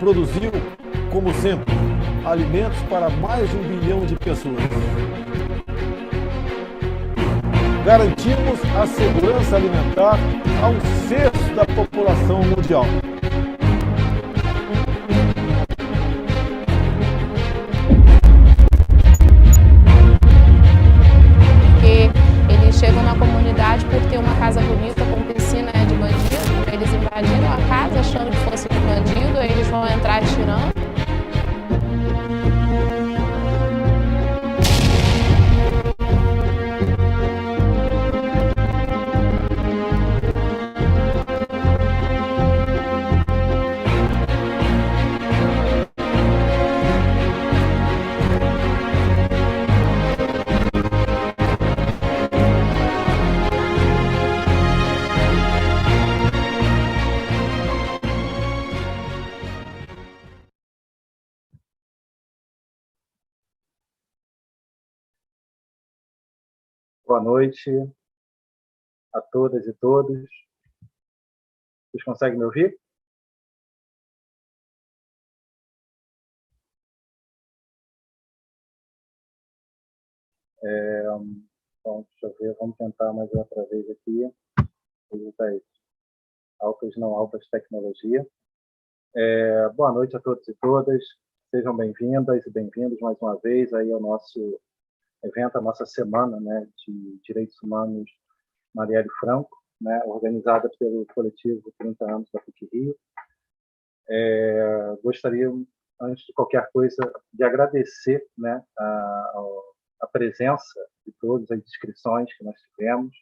produziu, como sempre, alimentos para mais de 1 bilhão de pessoas. Garantimos a segurança alimentar a 1/6 da população mundial. Eles chegam na comunidade por ter uma casa bonita com piscina de bandido. Eles invadiram a casa achando que fosse de bandido, aí eles vão entrar atirando. Boa noite a todas e todos. Vocês conseguem me ouvir? Bom, deixa eu ver, vamos tentar mais outra vez aqui. Altas não altas tecnologia. Boa noite a todos e todas. Sejam bem-vindas e bem-vindos mais uma vez aí ao nosso evento, a nossa semana, né, de Direitos Humanos Marielle Franco, né, organizada pelo coletivo 30 anos da PUC-Rio. Gostaria, antes de qualquer coisa, de agradecer, né, a presença de todos, as inscrições que nós tivemos,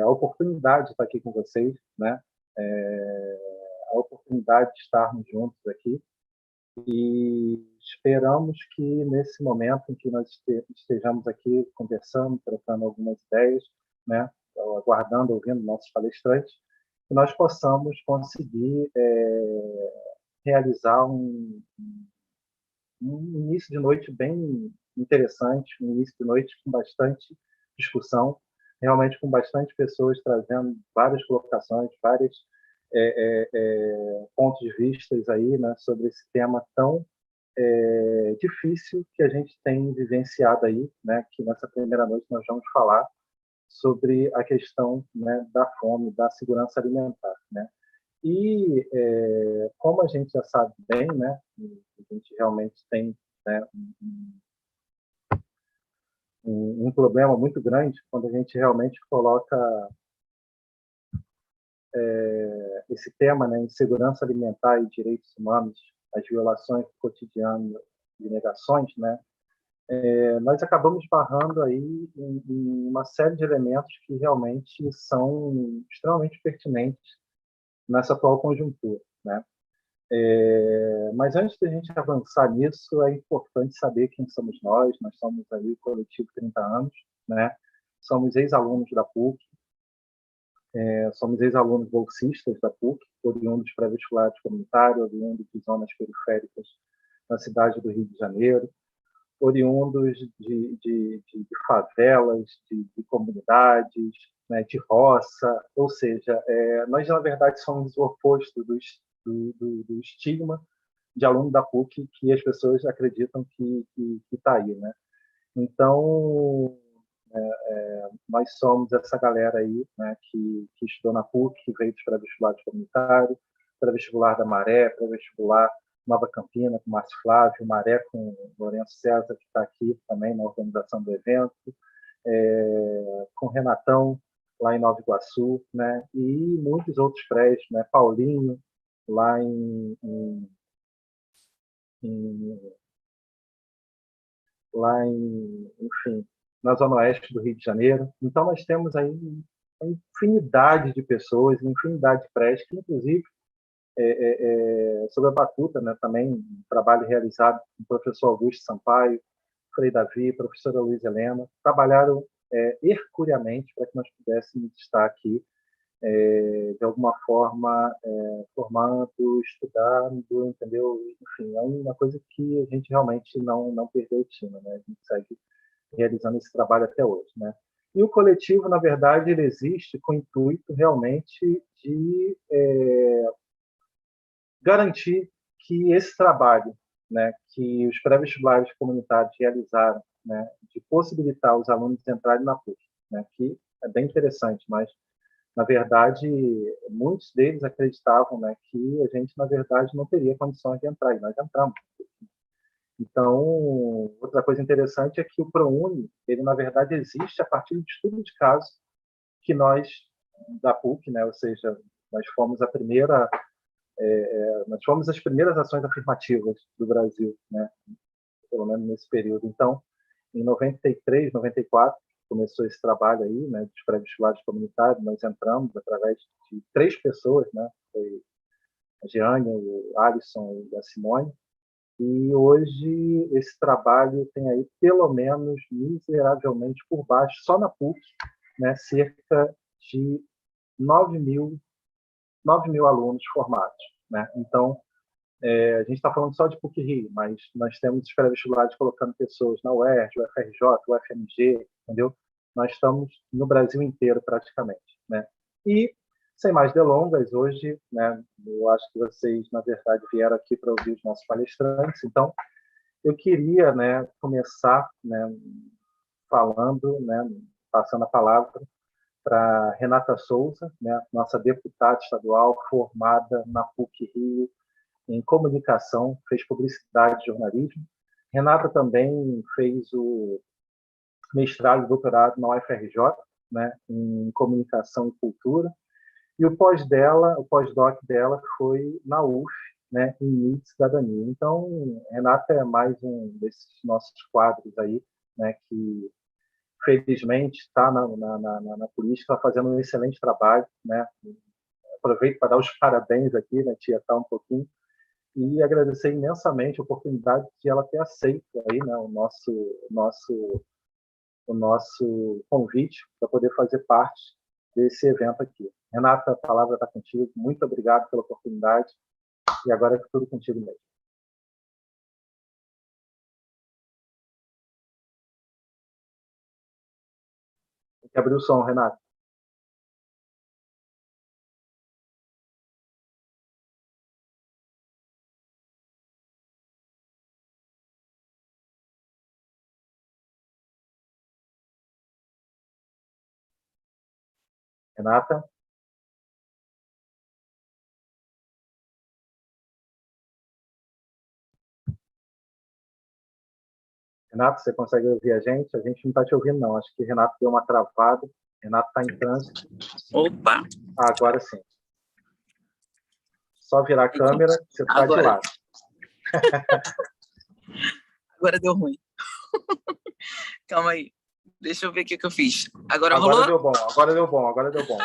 a oportunidade de estar aqui com vocês, né, a oportunidade de estarmos juntos aqui, e esperamos que nesse momento em que nós estejamos aqui conversando, trocando algumas ideias, né, aguardando, ouvindo nossos palestrantes, que nós possamos conseguir realizar um início de noite bem interessante, um início de noite com bastante discussão, realmente com bastante pessoas trazendo várias colocações, vários pontos de vista aí, né, sobre esse tema tão difícil que a gente tem vivenciado aí, né, que nessa primeira noite nós vamos falar sobre a questão, né, da fome, da segurança alimentar, né? E como a gente já sabe bem, né, a gente realmente tem, né, um problema muito grande quando a gente realmente coloca esse tema, né, insegurança alimentar e direitos humanos, as violações do cotidiano e negações, né, nós acabamos barrando aí em uma série de elementos que realmente são extremamente pertinentes nessa atual conjuntura, né? Mas antes de a gente avançar nisso, é importante saber quem somos nós. Nós somos aí o coletivo 30 anos, né? Somos ex-alunos da PUC, somos ex-alunos bolsistas da PUC, oriundos pré-vestibulares comunitários, oriundos de zonas periféricas na cidade do Rio de Janeiro, oriundos de favelas, de comunidades, né, de roça, ou seja, nós, na verdade, somos o oposto do estigma de aluno da PUC que as pessoas acreditam que está aí, né? Então, nós somos essa galera aí, né, que estudou na PUC, que veio dos pré-vestibulares comunitários, pré-vestibular da Maré, pré-vestibular Nova Campina, com Márcio Flávio, Maré com Lourenço César, que está aqui também na organização do evento, com Renatão, lá em Nova Iguaçu, né, e muitos outros prédios, né, Paulinho, lá enfim, na Zona Oeste do Rio de Janeiro. Então, nós temos aí uma infinidade de pessoas, uma infinidade de prédios, que, inclusive, sob a batuta, né, também um trabalho realizado com o professor Augusto Sampaio, Frei Davi, professora Luiz Helena, trabalharam herculeamente para que nós pudéssemos estar aqui, de alguma forma, formando, estudando, entendeu? Enfim, é uma coisa que a gente realmente não perdeu o time, né? A gente segue realizando esse trabalho até hoje, né? E o coletivo, na verdade, ele existe com o intuito realmente de garantir que esse trabalho, né, que os pré-vestibulares comunitários realizaram, né, de possibilitar os alunos entrarem na PUC, né, que é bem interessante, mas, na verdade, muitos deles acreditavam, né, que a gente, na verdade, não teria condições de entrar, e nós entramos. Então, outra coisa interessante é que o ProUni, ele, na verdade, existe a partir do estudo de caso que nós, da PUC, né, ou seja, nós fomos nós fomos as primeiras ações afirmativas do Brasil, né, pelo menos nesse período. Então, em 93, 94, começou esse trabalho aí, né, dos pré-vestibulares comunitários. Nós entramos através de 3 pessoas, né, foi a Jeane, o Alisson e a Simone. E hoje esse trabalho tem aí, pelo menos, miseravelmente por baixo, só na PUC, né, cerca de 9 mil alunos formados, né? Então, a gente está falando só de PUC-Rio, mas nós temos os pré-vestibulares colocando pessoas na UERJ, UFRJ, UFMG, entendeu? Nós estamos no Brasil inteiro, praticamente, né? E, sem mais delongas, hoje, né, eu acho que vocês, na verdade, vieram aqui para ouvir os nossos palestrantes, então, eu queria, né, começar, né, falando, né, passando a palavra para Renata Souza, né, nossa deputada estadual formada na PUC-Rio em comunicação, fez publicidade e jornalismo. Renata também fez o mestrado e doutorado na UFRJ, né, em comunicação e cultura. E o pós-doc dela foi na UF, né, em MIT e Cidadania. Então, Renata é mais um desses nossos quadros aí, né, que felizmente está na política, está fazendo um excelente trabalho, né? Aproveito para dar os parabéns aqui, né, tia, tá um pouquinho, e agradecer imensamente a oportunidade de ela ter aceito aí, né, o nosso convite para poder fazer parte desse evento aqui. Renata, a palavra está contigo. Muito obrigado pela oportunidade. E agora é tudo contigo mesmo. Tem que abrir o som, Renata. Renata? Renato, você consegue ouvir a gente? A gente não está te ouvindo, não. Acho que Renato deu uma travada. Renato está em trânsito. Opa! Agora sim. Só virar a câmera, você está de lado. Agora deu ruim. Calma aí. Deixa eu ver o que eu fiz. Agora rolou? Agora deu bom.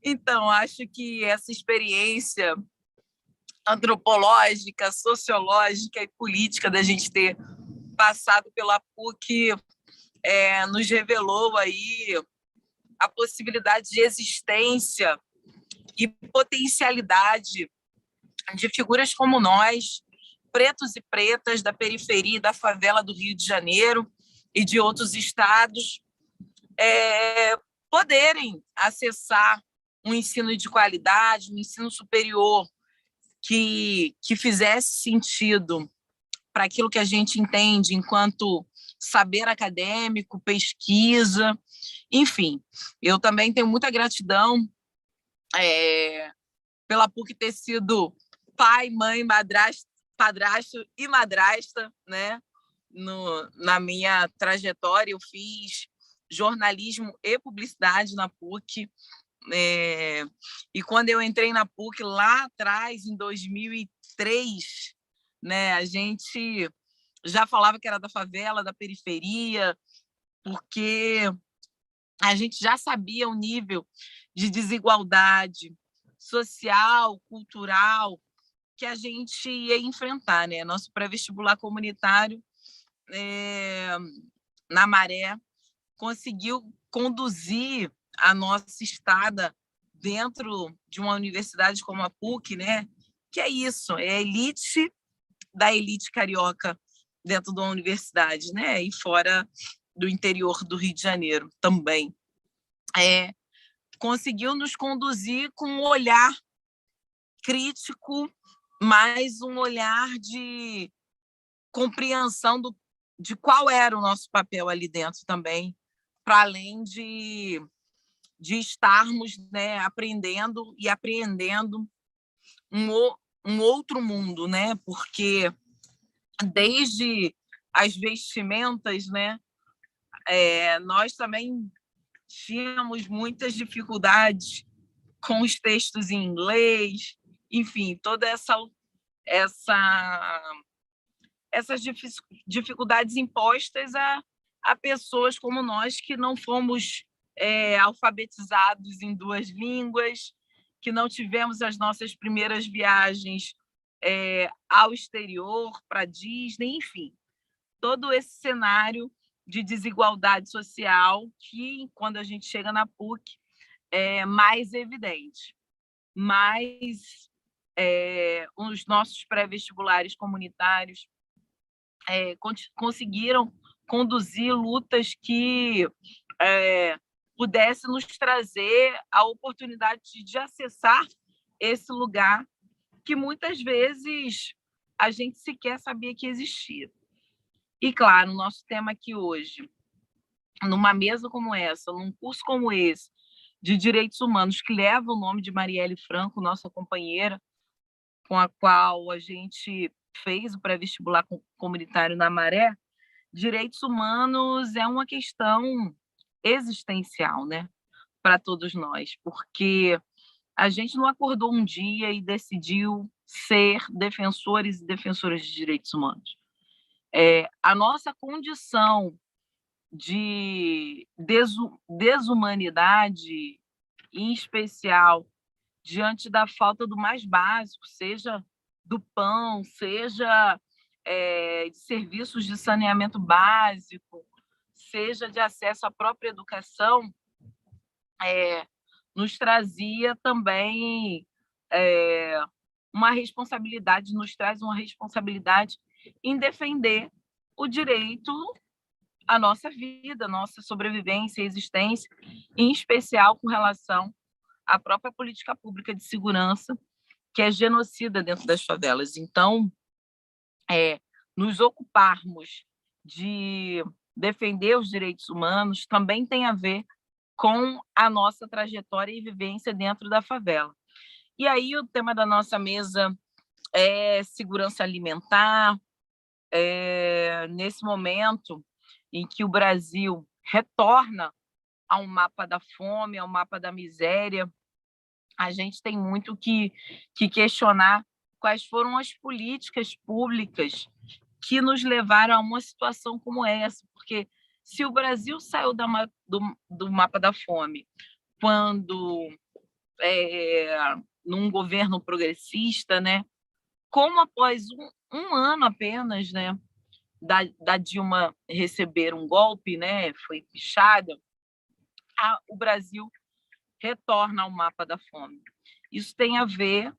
Então, acho que essa experiência antropológica, sociológica e política da gente ter passado pela PUC nos revelou aí a possibilidade de existência e potencialidade de figuras como nós, pretos e pretas da periferia e da favela do Rio de Janeiro e de outros estados, poderem acessar um ensino de qualidade, um ensino superior que fizesse sentido para aquilo que a gente entende enquanto saber acadêmico, pesquisa, enfim. Eu também tenho muita gratidão pela PUC ter sido pai, mãe, padrasto e madrasta, né? Na minha trajetória, eu fiz jornalismo e publicidade na PUC, e quando eu entrei na PUC lá atrás, em 2003, né, a gente já falava que era da favela, da periferia, porque a gente já sabia o nível de desigualdade social, cultural, que a gente ia enfrentar, né? Nosso pré-vestibular comunitário, na Maré, conseguiu conduzir a nossa estada dentro de uma universidade como a PUC, né? Que é isso, é a elite da elite carioca dentro de uma universidade, né? E fora do interior do Rio de Janeiro também. Conseguiu nos conduzir com um olhar crítico mas um olhar de compreensão de qual era o nosso papel ali dentro também, para além de estarmos, né, aprendendo e apreendendo um outro mundo, né? Porque desde as vestimentas, né, nós também tínhamos muitas dificuldades com os textos em inglês, enfim, toda essas dificuldades impostas a pessoas como nós que não fomos alfabetizados em 2 línguas, que não tivemos as nossas primeiras viagens ao exterior, para Disney, enfim, todo esse cenário de desigualdade social que, quando a gente chega na PUC, é mais evidente. Mas os nossos pré-vestibulares comunitários conseguiram conduzir lutas que pudessem nos trazer a oportunidade de acessar esse lugar que muitas vezes a gente sequer sabia que existia. E, claro, o nosso tema aqui hoje, numa mesa como essa, num curso como esse, de Direitos Humanos, que leva o nome de Marielle Franco, nossa companheira, com a qual a gente fez o pré-vestibular comunitário na Maré, direitos humanos é uma questão existencial, né, para todos nós, porque a gente não acordou um dia e decidiu ser defensores e defensoras de direitos humanos. A nossa condição de desumanidade, em especial diante da falta do mais básico, seja do pão, seja de serviços de saneamento básico, seja de acesso à própria educação, nos trazia também uma responsabilidade, nos traz uma responsabilidade em defender o direito à nossa vida, à nossa sobrevivência e existência, em especial com relação à própria política pública de segurança, que é genocida dentro das favelas. Então, nos ocuparmos de defender os direitos humanos também tem a ver com a nossa trajetória e vivência dentro da favela. E aí o tema da nossa mesa é segurança alimentar. Nesse momento em que o Brasil retorna a um mapa da fome, ao mapa da miséria, a gente tem muito que questionar quais foram as políticas públicas que nos levaram a uma situação como essa, porque se o Brasil saiu do mapa da fome quando, num governo progressista, né, como após um ano apenas, né, da Dilma receber um golpe, né, foi pichada, o Brasil retorna ao mapa da fome. Isso tem a ver,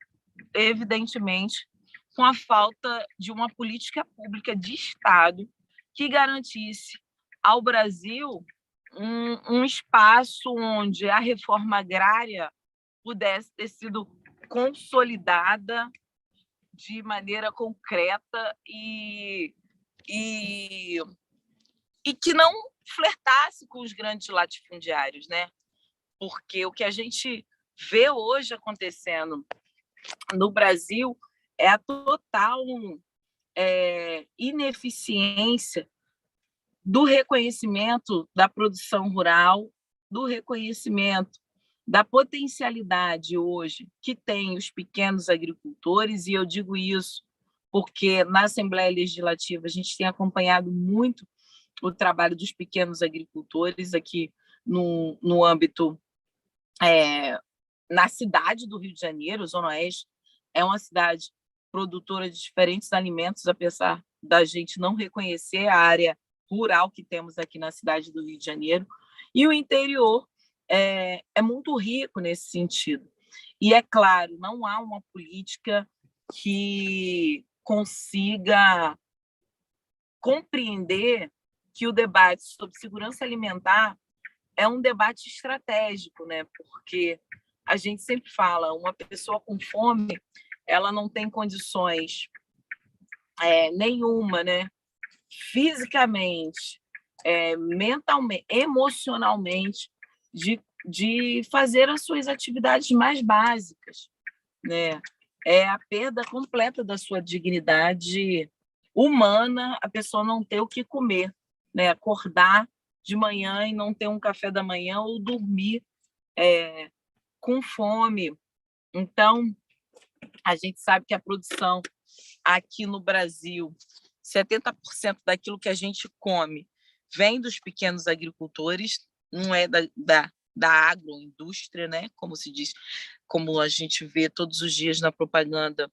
evidentemente, com a falta de uma política pública de Estado que garantisse ao Brasil um espaço onde a reforma agrária pudesse ter sido consolidada de maneira concreta e que não flertasse com os grandes latifundiários, né? Porque o que a gente vê hoje acontecendo no Brasil é a total ineficiência do reconhecimento da produção rural, do reconhecimento da potencialidade hoje que tem os pequenos agricultores, e eu digo isso porque na Assembleia Legislativa a gente tem acompanhado muito o trabalho dos pequenos agricultores aqui no âmbito, na cidade do Rio de Janeiro. Zona Oeste é uma cidade produtora de diferentes alimentos, apesar da gente não reconhecer a área rural que temos aqui na cidade do Rio de Janeiro, e o interior é muito rico nesse sentido. E, é claro, não há uma política que consiga compreender que o debate sobre segurança alimentar é um debate estratégico, né? Porque a gente sempre fala, uma pessoa com fome ela não tem condições nenhuma, né? Fisicamente, mentalmente, emocionalmente, de fazer as suas atividades mais básicas, né? É a perda completa da sua dignidade humana, a pessoa não ter o que comer, né? Acordar de manhã e não ter um café da manhã ou dormir com fome. Então, a gente sabe que a produção aqui no Brasil, 70% daquilo que a gente come vem dos pequenos agricultores, não é da agroindústria, né? Como se diz, como a gente vê todos os dias na propaganda,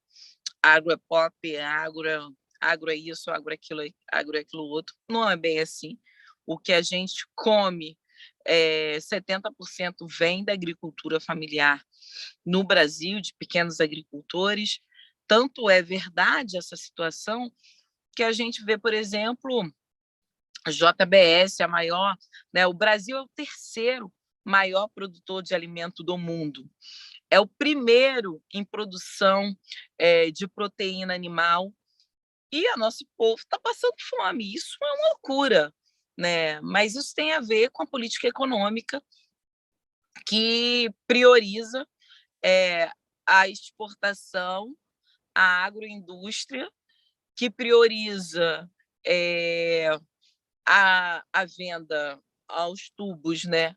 agro é pop, agro é isso, agro é aquilo outro. Não é bem assim. O que a gente come, 70% vem da agricultura familiar no Brasil, de pequenos agricultores. Tanto é verdade essa situação que a gente vê, por exemplo, a JBS, a maior, né? O Brasil é o terceiro maior produtor de alimento do mundo. É o primeiro em produção de proteína animal e o nosso povo está passando fome. Isso é uma loucura, né? Mas isso tem a ver com a política econômica que prioriza a exportação, a agroindústria, que prioriza a venda aos tubos, né,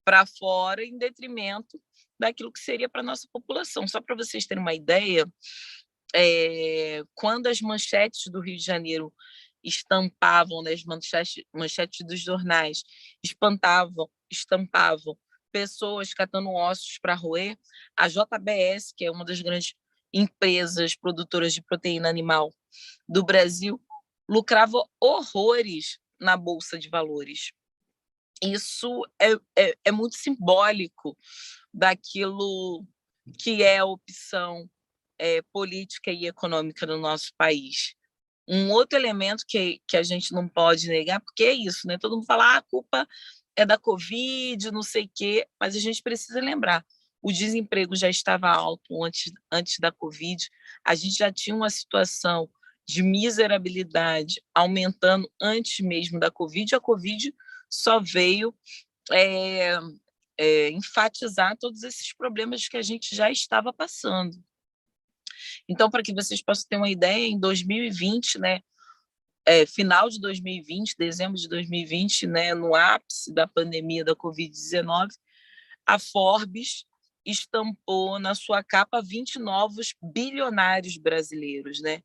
para fora, em detrimento daquilo que seria para a nossa população. Só para vocês terem uma ideia, quando as manchetes do Rio de Janeiro estampavam, né, as manchetes dos jornais estampavam pessoas catando ossos para roer, a JBS, que é uma das grandes empresas produtoras de proteína animal do Brasil, lucrava horrores na Bolsa de Valores. Isso é muito simbólico daquilo que é a opção política e econômica no nosso país. Um outro elemento que a gente não pode negar, porque é isso, né? Todo mundo fala, a culpa é da Covid, não sei o quê, mas a gente precisa lembrar, o desemprego já estava alto antes da Covid, a gente já tinha uma situação de miserabilidade aumentando antes mesmo da Covid, a Covid só veio enfatizar todos esses problemas que a gente já estava passando. Então, para que vocês possam ter uma ideia, em 2020, né, final de 2020, dezembro de 2020, né, no ápice da pandemia da Covid-19, a Forbes estampou na sua capa 20 novos bilionários brasileiros, né?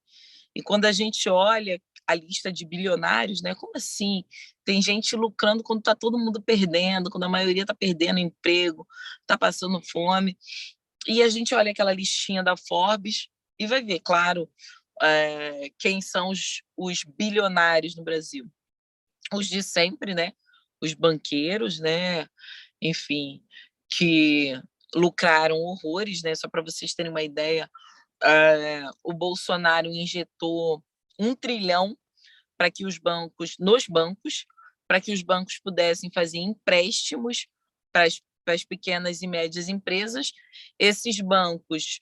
E quando a gente olha a lista de bilionários, né? Como assim? Tem gente lucrando quando está todo mundo perdendo, quando a maioria está perdendo emprego, está passando fome. E a gente olha aquela listinha da Forbes e vai ver, claro, quem são os bilionários no Brasil. Os de sempre, né? Os banqueiros, né? Enfim, que lucraram horrores, né? Só para vocês terem uma ideia, o Bolsonaro injetou 1 trilhão para que os bancos pudessem fazer empréstimos para as pequenas e médias empresas. Esses bancos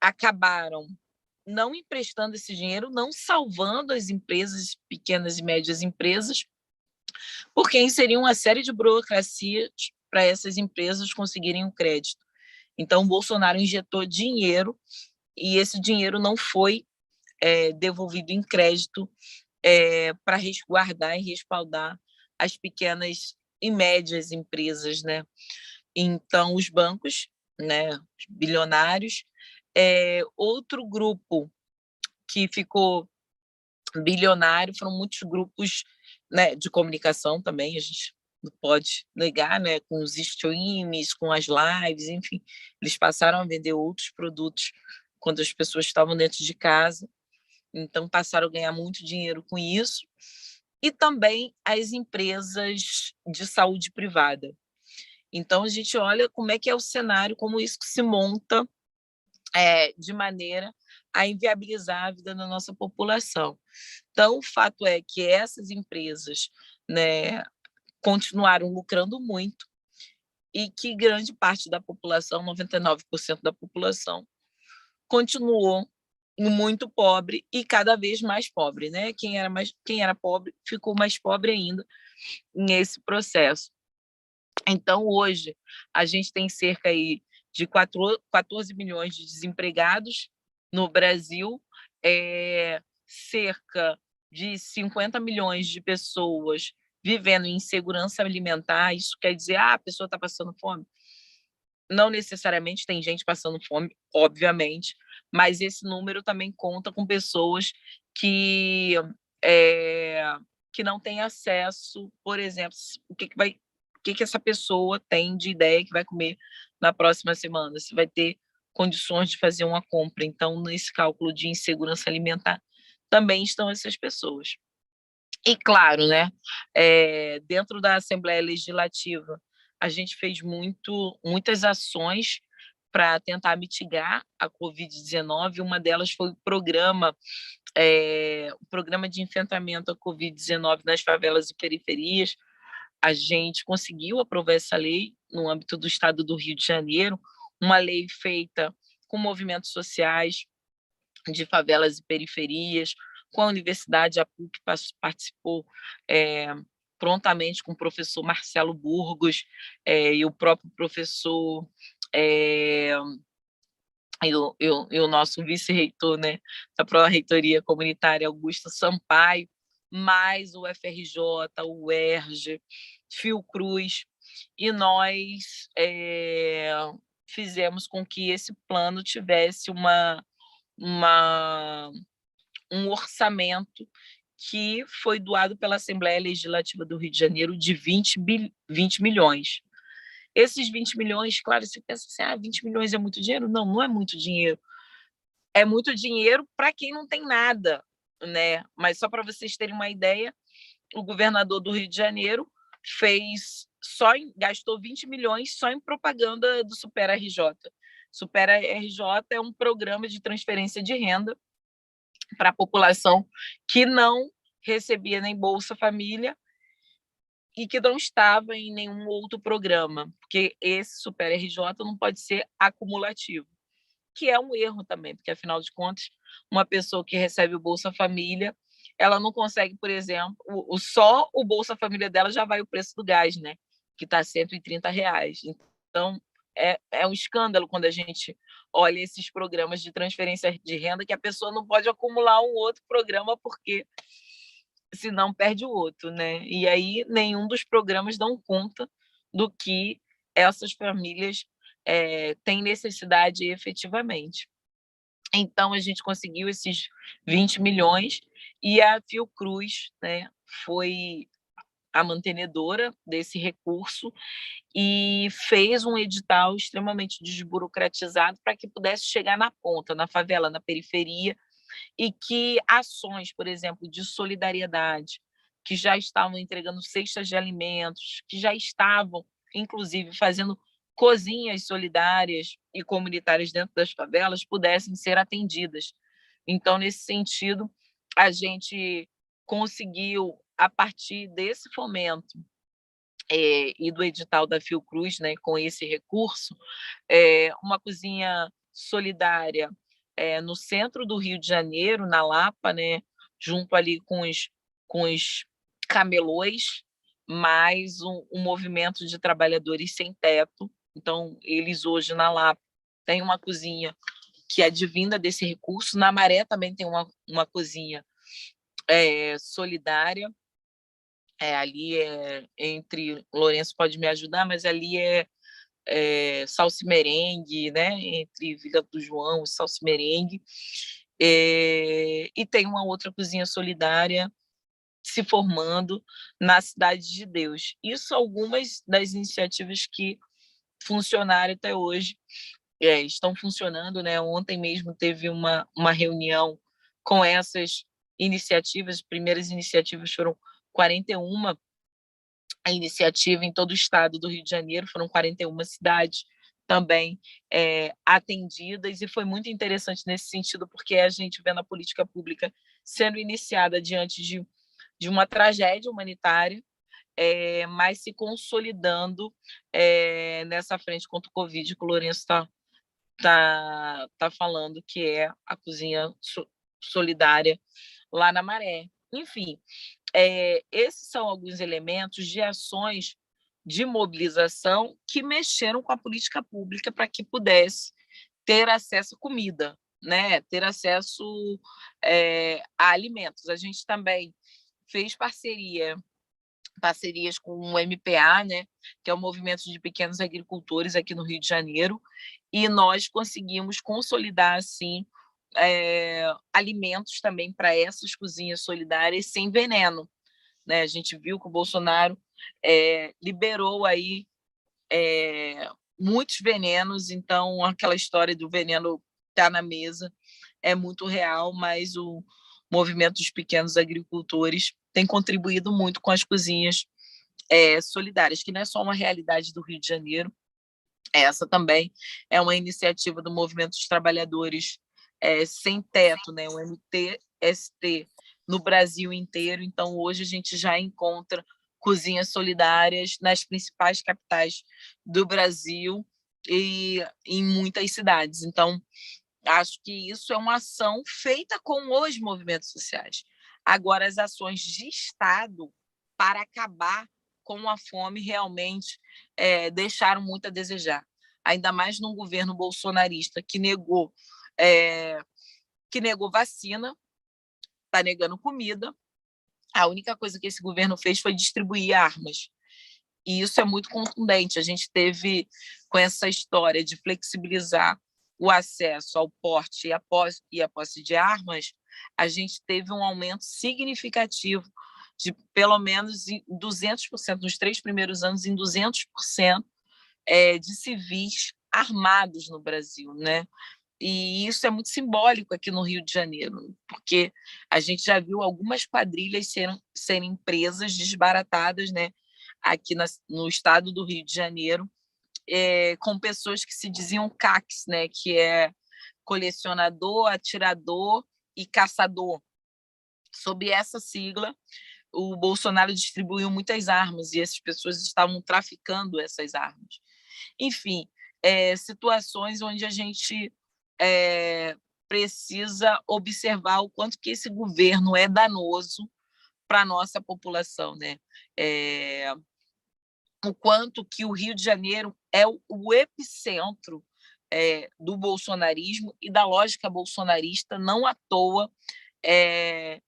acabaram não emprestando esse dinheiro, não salvando as empresas, pequenas e médias empresas, porque inseriam uma série de burocracias para essas empresas conseguirem um crédito. Então, o Bolsonaro injetou dinheiro e esse dinheiro não foi devolvido em crédito para resguardar e respaldar as pequenas e médias empresas, né? Então, os bancos, né, os bilionários, outro grupo que ficou bilionário foram muitos grupos, né, de comunicação também, a gente não pode negar, né, com os streams, com as lives, enfim, eles passaram a vender outros produtos quando as pessoas estavam dentro de casa, então passaram a ganhar muito dinheiro com isso, e também as empresas de saúde privada. Então, a gente olha como é que é o cenário, como isso se monta de maneira a inviabilizar a vida da nossa população. Então, o fato é que essas empresas, né, continuaram lucrando muito e que grande parte da população, 99% da população, continuou muito pobre e cada vez mais pobre, né? Quem era pobre ficou mais pobre ainda nesse processo. Então, hoje, a gente tem cerca aí de 14 milhões de desempregados no Brasil, cerca de 50 milhões de pessoas vivendo em insegurança alimentar. Isso quer dizer, a pessoa está passando fome? Não necessariamente, tem gente passando fome, obviamente, mas esse número também conta com pessoas que, que não têm acesso, por exemplo, o que essa pessoa tem de ideia que vai comer na próxima semana, se vai ter condições de fazer uma compra. Então, nesse cálculo de insegurança alimentar, também estão essas pessoas. E, claro, né, dentro da Assembleia Legislativa, a gente fez muitas ações para tentar mitigar a Covid-19. Uma delas foi o programa de enfrentamento à Covid-19 nas favelas e periferias. A gente conseguiu aprovar essa lei no âmbito do estado do Rio de Janeiro, uma lei feita com movimentos sociais de favelas e periferias, com a universidade, a PUC participou prontamente com o professor Marcelo Burgos e o próprio professor e o nosso vice-reitor, né, da Pró-Reitoria Comunitária, Augusto Sampaio, mais o FRJ, o UERJ, Fiocruz, e nós fizemos com que esse plano tivesse um orçamento que foi doado pela Assembleia Legislativa do Rio de Janeiro de 20 milhões. Esses 20 milhões, claro, você pensa assim, 20 milhões é muito dinheiro? Não, não é muito dinheiro. É muito dinheiro para quem não tem nada, né? Mas só para vocês terem uma ideia, o governador do Rio de Janeiro gastou 20 milhões só em propaganda do Super RJ. Super RJ é um programa de transferência de renda para a população que não recebia nem Bolsa Família e que não estava em nenhum outro programa, porque esse Super RJ não pode ser acumulativo, que é um erro também, porque, afinal de contas, uma pessoa que recebe o Bolsa Família, ela não consegue, por exemplo, só o Bolsa Família dela já vai o preço do gás, né? Que está R$ 130. Então, é um escândalo quando a gente olha esses programas de transferência de renda, que a pessoa não pode acumular um outro programa, porque senão perde o outro, né? E aí nenhum dos programas dão conta do que essas famílias têm necessidade efetivamente. Então, a gente conseguiu esses 20 milhões e a Fiocruz, né, foi a mantenedora desse recurso e fez um edital extremamente desburocratizado para que pudesse chegar na ponta, na favela, na periferia, e que ações, por exemplo, de solidariedade, que já estavam entregando cestas de alimentos, que já estavam, inclusive, fazendo cozinhas solidárias e comunitárias dentro das favelas, pudessem ser atendidas. Então, nesse sentido, a gente conseguiu, a partir desse fomento e do edital da Fiocruz, né, com esse recurso, uma cozinha solidária no centro do Rio de Janeiro, na Lapa, né, junto ali com os camelôs, mais um movimento de trabalhadores sem teto. Então, eles hoje na Lapa têm uma cozinha que é advinda desse recurso. Na Maré também tem uma cozinha solidária. Ali entre Lourenço pode me ajudar, mas ali salsa-merengue, né? Entre Vila do João e salsa-merengue. E tem uma outra cozinha solidária se formando na Cidade de Deus. Isso algumas das iniciativas que funcionaram até hoje, estão funcionando, né? Ontem mesmo teve uma reunião com essas iniciativas. As primeiras iniciativas foram 41 a iniciativa em todo o estado do Rio de Janeiro, foram 41 cidades também atendidas, e foi muito interessante nesse sentido, porque a gente vê na política pública sendo iniciada diante de uma tragédia humanitária, mas se consolidando nessa frente contra o Covid, que o Lourenço está tá falando que é a cozinha solidária lá na Maré. Enfim, esses são alguns elementos de ações de mobilização que mexeram com a política pública para que pudesse ter acesso à comida, né? Ter acesso a alimentos. A gente também fez parcerias com o MPA, né, que é o Movimento de Pequenos Agricultores aqui no Rio de Janeiro, e nós conseguimos consolidar assim alimentos também para essas cozinhas solidárias sem veneno, né? A gente viu que o Bolsonaro liberou aí muitos venenos, então aquela história do veneno estar na mesa é muito real, mas o movimento dos pequenos agricultores tem contribuído muito com as cozinhas solidárias, que não é só uma realidade do Rio de Janeiro, essa também é uma iniciativa do Movimento dos Trabalhadores Sem Teto, né? O MTST, no Brasil inteiro. Então, hoje a gente já encontra cozinhas solidárias nas principais capitais do Brasil e em muitas cidades. Então, acho que isso é uma ação feita com os movimentos sociais. Agora, as ações de Estado para acabar com a fome realmente deixaram muito a desejar. Ainda mais num governo bolsonarista que negou vacina, está negando comida. A única coisa que esse governo fez foi distribuir armas. E isso é muito contundente. A gente teve, com essa história de flexibilizar o acesso ao porte e a posse de armas, a gente teve um aumento significativo de pelo menos 200%, nos 3 primeiros anos, em 200% de civis armados no Brasil, né? E isso é muito simbólico aqui no Rio de Janeiro, porque a gente já viu algumas quadrilhas serem presas, desbaratadas, né? Aqui no estado do Rio de Janeiro, com pessoas que se diziam CACs, né? Que é colecionador, atirador e caçador. Sob essa sigla, o Bolsonaro distribuiu muitas armas e essas pessoas estavam traficando essas armas. Enfim, situações onde a gente precisa observar o quanto que esse governo é danoso para a nossa população, né? O quanto que o Rio de Janeiro é o epicentro do bolsonarismo e da lógica bolsonarista, não à toa é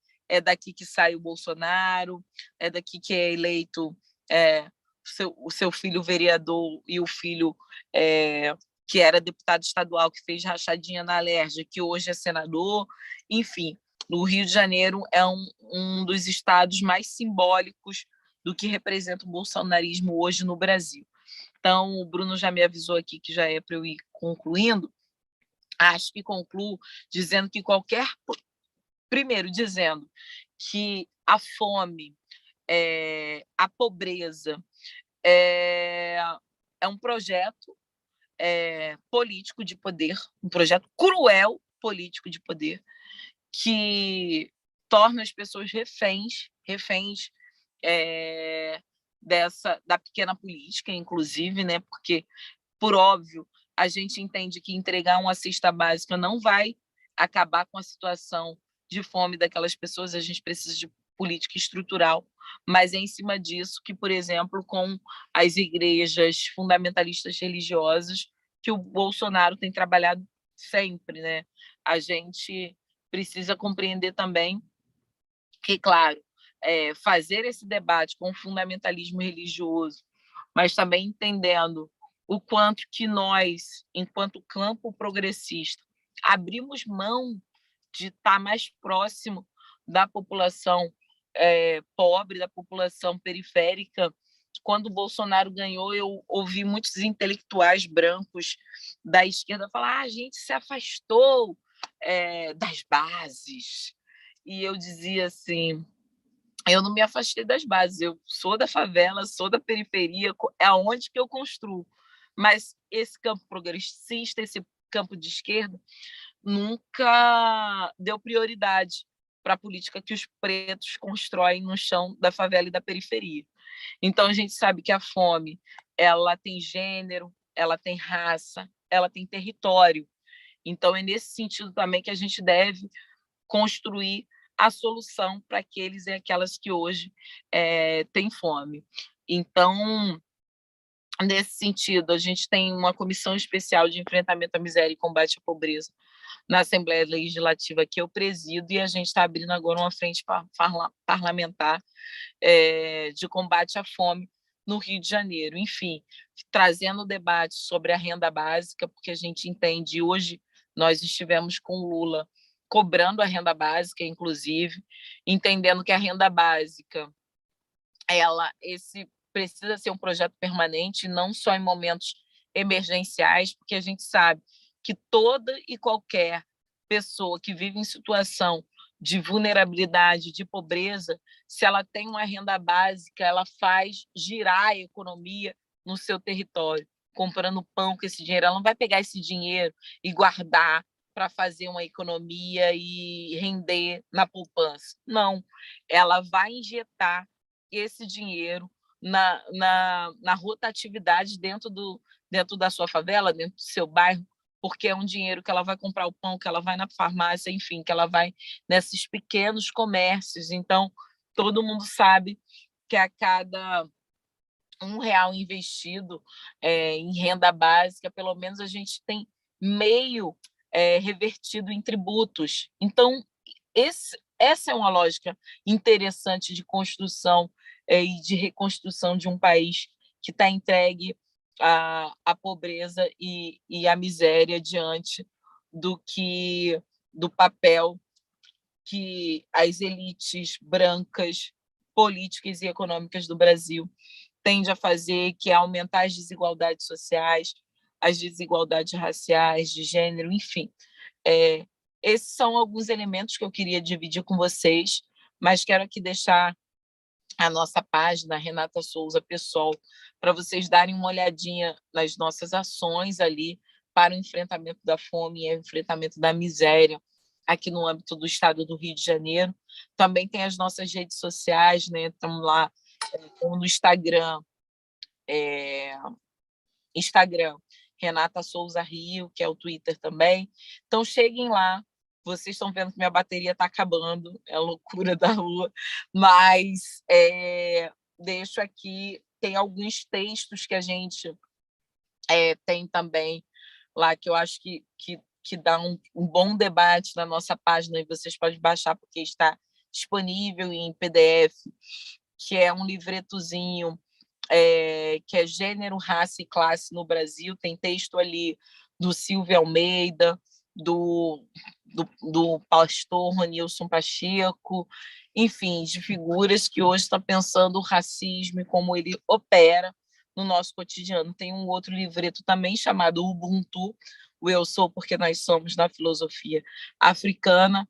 daqui que sai o Bolsonaro, é daqui que é eleito o seu filho vereador e o filho que era deputado estadual, que fez rachadinha na Alerj, que hoje é senador. Enfim, o Rio de Janeiro é um dos estados mais simbólicos do que representa o bolsonarismo hoje no Brasil. Então, o Bruno já me avisou aqui que já é para eu ir concluindo. Acho que concluo dizendo que primeiro, dizendo que a fome, a pobreza, é um projeto político de poder, um projeto cruel político de poder, que torna as pessoas reféns da pequena política, inclusive, né? Porque, por óbvio, a gente entende que entregar uma cesta básica não vai acabar com a situação de fome daquelas pessoas, a gente precisa de política estrutural, mas é em cima disso que, por exemplo, com as igrejas fundamentalistas religiosas, que o Bolsonaro tem trabalhado sempre, né? A gente precisa compreender também que, claro, fazer esse debate com o fundamentalismo religioso, mas também entendendo o quanto que nós, enquanto campo progressista, abrimos mão de estar mais próximo da população pobre, da população periférica. Quando o Bolsonaro ganhou, eu ouvi muitos intelectuais brancos da esquerda falar: a gente se afastou das bases. E eu dizia assim: eu não me afastei das bases, eu sou da favela, sou da periferia, é aonde que eu construo. Mas esse campo progressista, esse campo de esquerda, nunca deu prioridade para a política que os pretos constroem no chão da favela e da periferia. Então, a gente sabe que a fome, ela tem gênero, ela tem raça, ela tem território. Então, é nesse sentido também que a gente deve construir a solução para aqueles e aquelas que hoje têm fome. Então, nesse sentido, a gente tem uma comissão especial de enfrentamento à miséria e combate à pobreza na Assembleia Legislativa que eu presido, e a gente está abrindo agora uma frente parlamentar de combate à fome no Rio de Janeiro. Enfim, trazendo o debate sobre a renda básica, porque a gente entende, hoje nós estivemos com o Lula cobrando a renda básica, inclusive, entendendo que a renda básica precisa ser um projeto permanente, não só em momentos emergenciais, porque a gente sabe que toda e qualquer pessoa que vive em situação de vulnerabilidade, de pobreza, se ela tem uma renda básica, ela faz girar a economia no seu território, comprando pão com esse dinheiro. Ela não vai pegar esse dinheiro e guardar para fazer uma economia e render na poupança. Não, ela vai injetar esse dinheiro na rotatividade dentro da sua favela, dentro do seu bairro, porque é um dinheiro que ela vai comprar o pão, que ela vai na farmácia, enfim, que ela vai nesses pequenos comércios. Então, todo mundo sabe que a cada R$ 1 investido em renda básica, pelo menos a gente tem meio revertido em tributos. Então, essa é uma lógica interessante de construção e de reconstrução de um país que está entregue à pobreza e à miséria diante do papel que as elites brancas, políticas e econômicas do Brasil tendem a fazer, que é aumentar as desigualdades sociais, as desigualdades raciais, de gênero, enfim. Esses são alguns elementos que eu queria dividir com vocês, mas quero aqui deixar a nossa página, Renata Souza Pessoal, para vocês darem uma olhadinha nas nossas ações ali para o enfrentamento da fome e o enfrentamento da miséria aqui no âmbito do estado do Rio de Janeiro. Também tem as nossas redes sociais, né? Estamos lá no Instagram, Renata Souza Rio, que é o Twitter também. Então, cheguem lá. Vocês estão vendo que minha bateria está acabando, é a loucura da rua, mas deixo aqui, tem alguns textos que a gente tem também lá, que eu acho que dá um bom debate na nossa página, e vocês podem baixar, porque está disponível em PDF, que é um livretozinho que é Gênero, Raça e Classe no Brasil. Tem texto ali do Silvio Almeida, do pastor Ronilson Pacheco, enfim, de figuras que hoje estão pensando o racismo e como ele opera no nosso cotidiano. Tem um outro livreto também chamado Ubuntu, o Eu Sou Porque Nós Somos, na filosofia africana,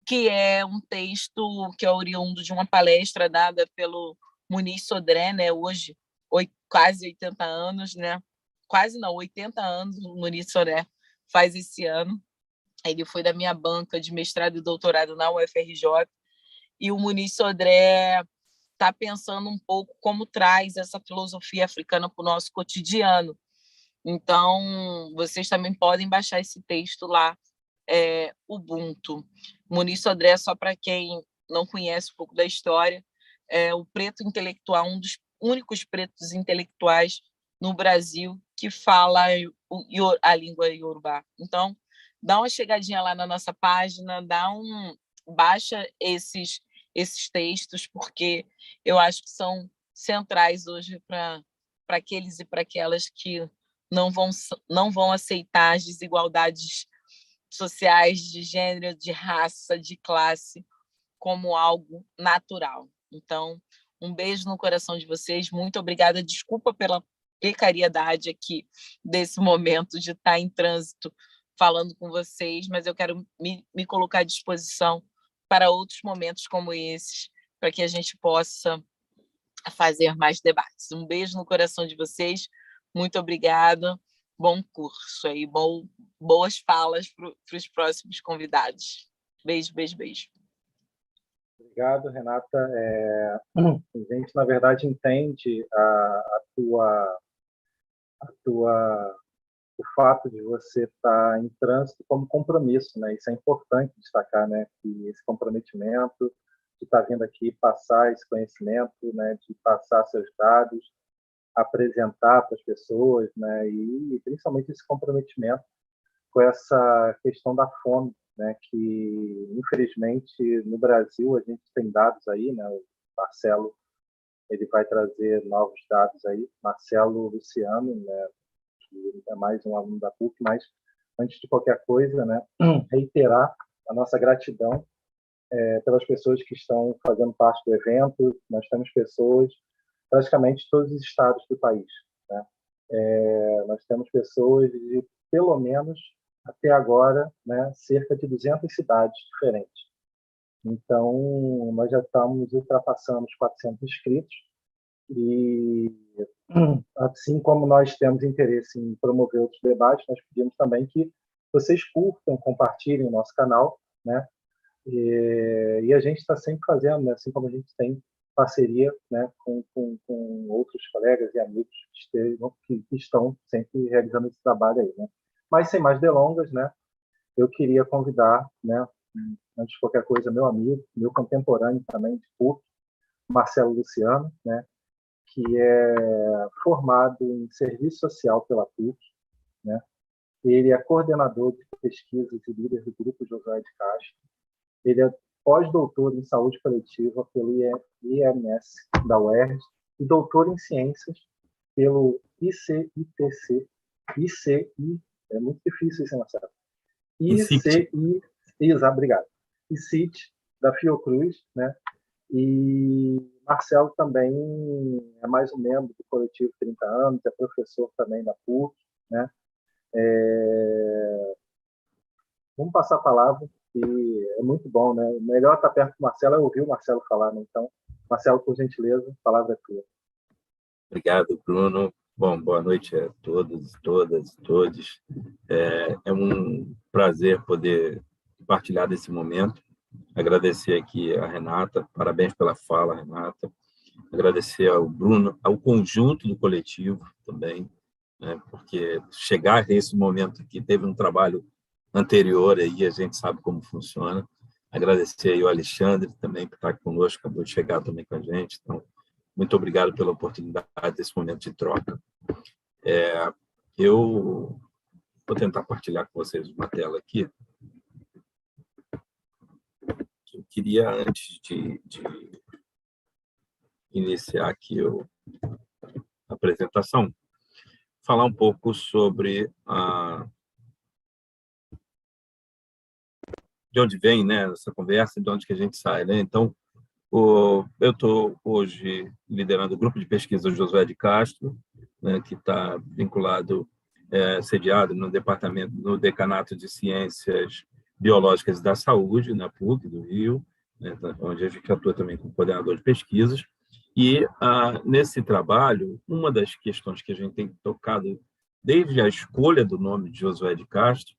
que é um texto que é oriundo de uma palestra dada pelo Muniz Sodré, né? Hoje, quase 80 anos, né? Quase não, 80 anos o Muniz Sodré faz esse ano. Ele foi da minha banca de mestrado e doutorado na UFRJ, e o Muniz Sodré está pensando um pouco como traz essa filosofia africana para o nosso cotidiano. Então, vocês também podem baixar esse texto lá, Ubuntu. Muniz Sodré, só para quem não conhece um pouco da história, é o preto intelectual, um dos únicos pretos intelectuais no Brasil que fala a língua iorubá. Então, dá uma chegadinha lá na nossa página, baixa esses textos, porque eu acho que são centrais hoje para aqueles e para aquelas que não vão aceitar as desigualdades sociais, de gênero, de raça, de classe, como algo natural. Então, um beijo no coração de vocês, muito obrigada, desculpa pela precariedade aqui desse momento de estar em trânsito falando com vocês, mas eu quero me colocar à disposição para outros momentos como esses, para que a gente possa fazer mais debates. Um beijo no coração de vocês, muito obrigada, bom curso aí, boas falas para os próximos convidados. Beijo, beijo, beijo. Obrigado, Renata. A gente, na verdade, entende a tua o fato de você estar em trânsito como compromisso, né? Isso é importante destacar, né? Que esse comprometimento de estar vindo aqui passar esse conhecimento, né? De passar seus dados, apresentar para as pessoas, né? E principalmente esse comprometimento com essa questão da fome, né? Que infelizmente no Brasil a gente tem dados aí, né? O Marcelo ele vai trazer novos dados aí, Marcelo Luciano, né? Que é mais um aluno da PUC, mas antes de qualquer coisa, né? Reiterar a nossa gratidão pelas pessoas que estão fazendo parte do evento. Nós temos pessoas praticamente de todos os estados do país, né? Nós temos pessoas de, pelo menos, até agora, né, cerca de 200 cidades diferentes. Então, nós já estamos ultrapassando os 400 inscritos e, assim como nós temos interesse em promover outros debates, nós pedimos também que vocês curtam, compartilhem o nosso canal, né? E a gente está sempre fazendo, né, assim como a gente tem parceria, né, com outros colegas e amigos que estão sempre realizando esse trabalho aí, né? Mas sem mais delongas, né, eu queria convidar, né, antes de qualquer coisa, meu amigo, meu contemporâneo também de PUC, Marcelo Luciano, né, que é formado em Serviço Social pela PUC, né? Ele é coordenador de pesquisas e líder do Grupo Josué de Castro. Ele é pós-doutor em Saúde Coletiva pelo IMS da UERJ e doutor em Ciências pelo ICITC. É muito difícil isso, Marcelo. Obrigado. ICIT, da Fiocruz, né? E Marcelo também é mais um membro do coletivo 30 anos, é professor também da PUC, né? Vamos passar a palavra, e é muito bom, né? O melhor estar perto do Marcelo é ouvir o Marcelo falar, né? Então, Marcelo, por gentileza, a palavra é tua. Obrigado, Bruno. Bom, boa noite a todos, todas, todos. É um prazer poder compartilhar desse momento. Agradecer aqui a Renata, parabéns pela fala, Renata. Agradecer ao Bruno, ao conjunto do coletivo também, né? Porque chegar nesse momento aqui teve um trabalho anterior aí, a gente sabe como funciona. Agradecer aí ao Alexandre também, que está conosco, acabou de chegar também com a gente. Então, muito obrigado pela oportunidade desse momento de troca. Eu vou tentar partilhar com vocês uma tela aqui. Eu queria, antes de iniciar aqui a apresentação, falar um pouco sobre de onde vem, né, essa conversa, de onde que a gente sai, né? Então, eu estou hoje liderando o grupo de pesquisa Josué de Castro, né, que está vinculado, sediado no Decanato de Ciências Biológicas e da Saúde, na PUC do Rio, né, onde a gente atua também como coordenador de pesquisas. E, nesse trabalho, uma das questões que a gente tem tocado desde a escolha do nome de Josué de Castro,